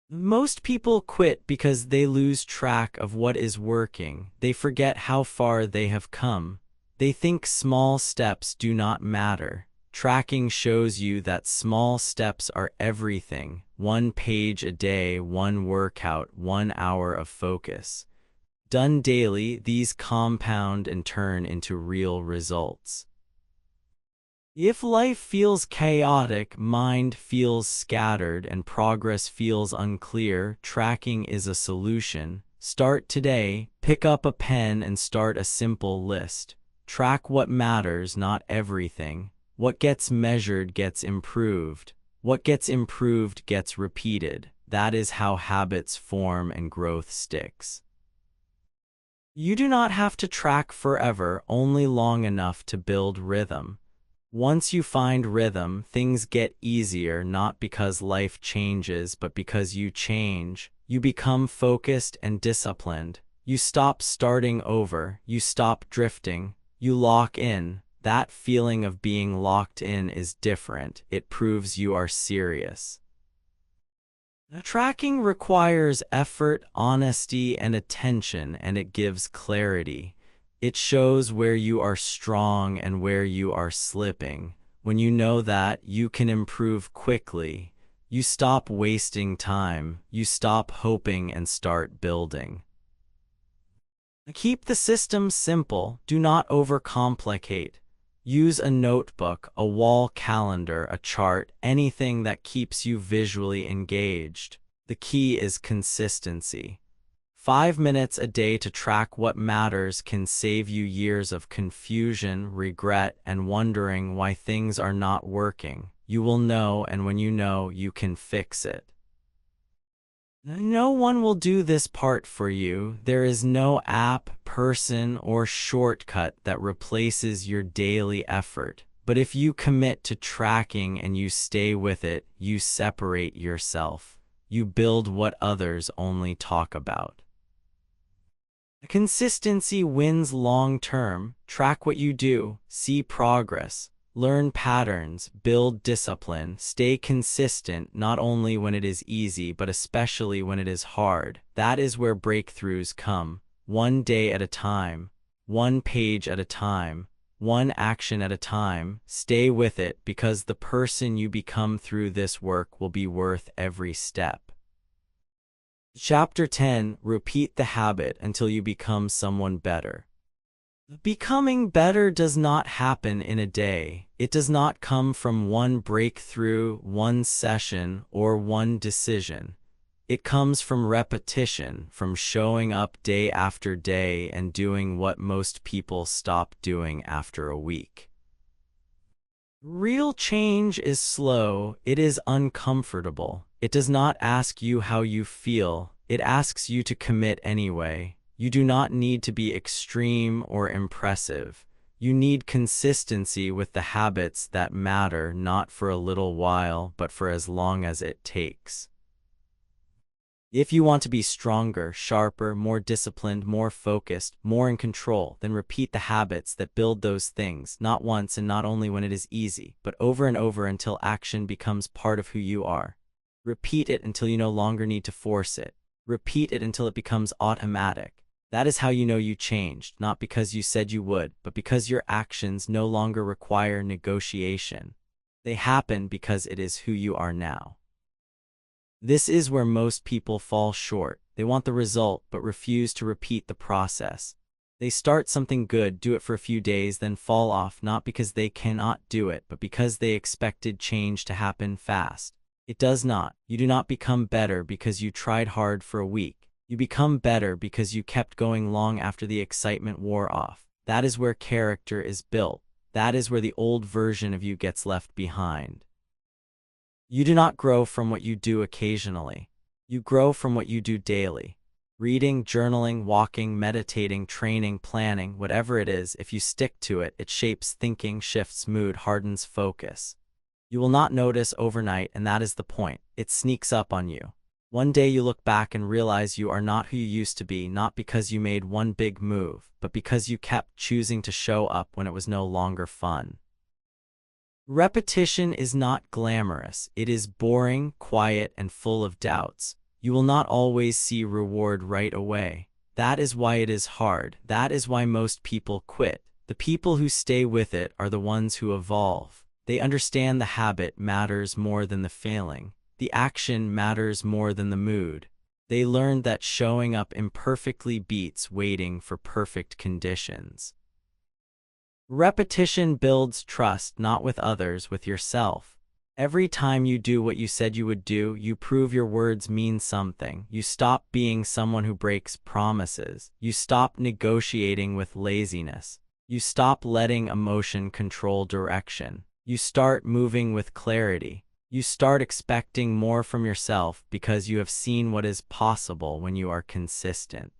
[SPEAKER 1] Most people quit because they lose track of what is working. They forget how far they have come. They think small steps do not matter. Tracking shows you that small steps are everything. 1 page a day, 1 workout, 1 hour of focus. Done daily, these compound and turn into real results. If life feels chaotic, mind feels scattered, and progress feels unclear, tracking is a solution. Start today, pick up a pen and start a simple list. Track what matters, not everything. What gets measured gets improved. What gets improved gets repeated. That is how habits form and growth sticks. You do not have to track forever, only long enough to build rhythm. Once you find rhythm, things get easier, not because life changes, but because you change. You become focused and disciplined. You stop starting over. You stop drifting. You lock in. That feeling of being locked in is different. It proves you are serious. Tracking requires effort, honesty, and attention, and it gives clarity. It shows where you are strong and where you are slipping. When you know that, you can improve quickly. You stop wasting time. You stop hoping and start building. Keep the system simple. Do not overcomplicate. Use a notebook, a wall calendar, a chart, anything that keeps you visually engaged. The key is consistency. 5 minutes a day to track what matters can save you years of confusion, regret, and wondering why things are not working. You will know, and when you know, you can fix it. No one will do this part for you. There is no app, person, or shortcut that replaces your daily effort. But if you commit to tracking and you stay with it, you separate yourself. You build what others only talk about. Consistency wins long term. Track what you do, see progress. Learn patterns, build discipline, stay consistent not only when it is easy but especially when it is hard. That is where breakthroughs come. 1 day at a time, 1 page at a time, 1 action at a time. Stay with it because the person you become through this work will be worth every step. Chapter 10. Repeat the habit until you become someone better. Becoming better does not happen in a day. It does not come from 1 breakthrough, 1 session, or 1 decision. It comes from repetition, from showing up day after day and doing what most people stop doing after a week. Real change is slow. It is uncomfortable. It does not ask you how you feel. It asks you to commit anyway. You do not need to be extreme or impressive. You need consistency with the habits that matter, not for a little while, but for as long as it takes. If you want to be stronger, sharper, more disciplined, more focused, more in control, then repeat the habits that build those things, not once and not only when it is easy, but over and over until action becomes part of who you are. Repeat it until you no longer need to force it. Repeat it until it becomes automatic. That is how you know you changed, not because you said you would, but because your actions no longer require negotiation. They happen because it is who you are now. This is where most people fall short. They want the result, but refuse to repeat the process. They start something good, do it for a few days, then fall off, not because they cannot do it, but because they expected change to happen fast. It does not. You do not become better because you tried hard for a week. You become better because you kept going long after the excitement wore off. That is where character is built. That is where the old version of you gets left behind. You do not grow from what you do occasionally. You grow from what you do daily. Reading, journaling, walking, meditating, training, planning, whatever it is, if you stick to it, it shapes thinking, shifts mood, hardens focus. You will not notice overnight, and that is the point. It sneaks up on you. One day you look back and realize you are not who you used to be, not because you made one big move, but because you kept choosing to show up when it was no longer fun. Repetition is not glamorous. It is boring, quiet, and full of doubts. You will not always see reward right away. That is why it is hard. That is why most people quit. The people who stay with it are the ones who evolve. They understand the habit matters more than the failing. The action matters more than the mood. They learned that showing up imperfectly beats waiting for perfect conditions. Repetition builds trust, not with others, with yourself. Every time you do what you said you would do, you prove your words mean something. You stop being someone who breaks promises. You stop negotiating with laziness. You stop letting emotion control direction. You start moving with clarity. You start expecting more from yourself because you have seen what is possible when you are consistent.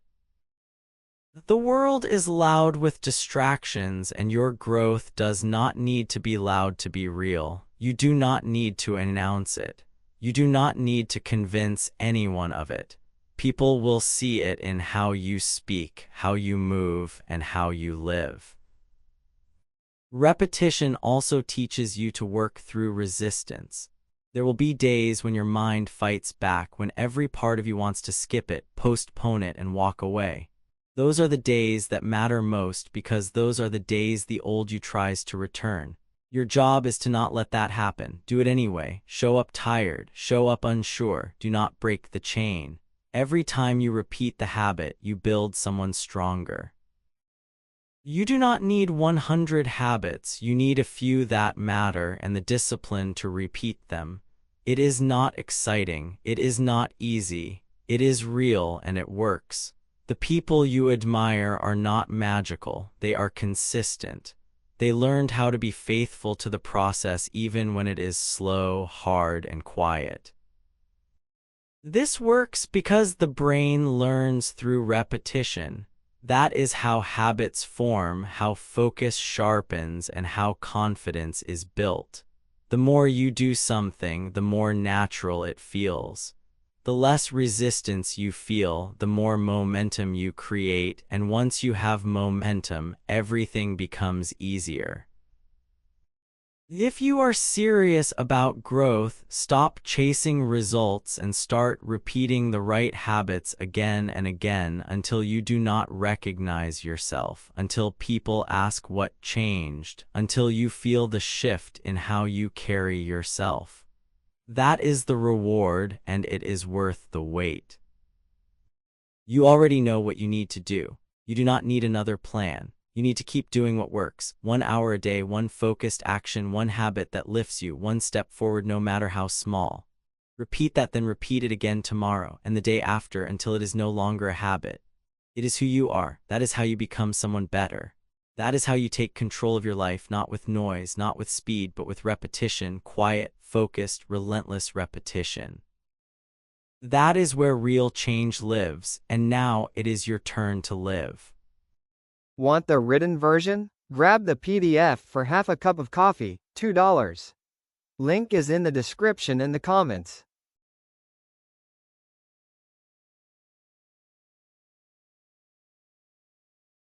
[SPEAKER 1] The world is loud with distractions, and your growth does not need to be loud to be real. You do not need to announce it. You do not need to convince anyone of it. People will see it in how you speak, how you move, and how you live. Repetition also teaches you to work through resistance. There will be days when your mind fights back, when every part of you wants to skip it, postpone it, and walk away. Those are the days that matter most, because those are the days the old you tries to return. Your job is to not let that happen. Do it anyway. Show up tired. Show up unsure. Do not break the chain. Every time you repeat the habit, you build someone stronger. You do not need 100 habits. You need a few that matter and the discipline to repeat them. It is not exciting. It is not easy. It is real, and it works. The people you admire are not magical. They are consistent. They learned how to be faithful to the process even when it is slow, hard, and quiet. This works because the brain learns through repetition. That is how habits form, how focus sharpens, and how confidence is built. The more you do something, the more natural it feels. The less resistance you feel, the more momentum you create, and once you have momentum, everything becomes easier. If you are serious about growth, stop chasing results and start repeating the right habits again and again until you do not recognize yourself, until people ask what changed, until you feel the shift in how you carry yourself. That is the reward, and it is worth the wait. You already know what you need to do. You do not need another plan. You need to keep doing what works. 1 hour a day, one focused action, one habit that lifts you, one step forward no matter how small. Repeat that, then repeat it again tomorrow and the day after until it is no longer a habit. It is who you are. That is how you become someone better. That is how you take control of your life, not with noise, not with speed, but with repetition, quiet, focused, relentless repetition. That is where real change lives, and now it is your turn to live.
[SPEAKER 2] Want the written version? Grab the PDF for half a cup of coffee, $2. Link is in the description and the comments.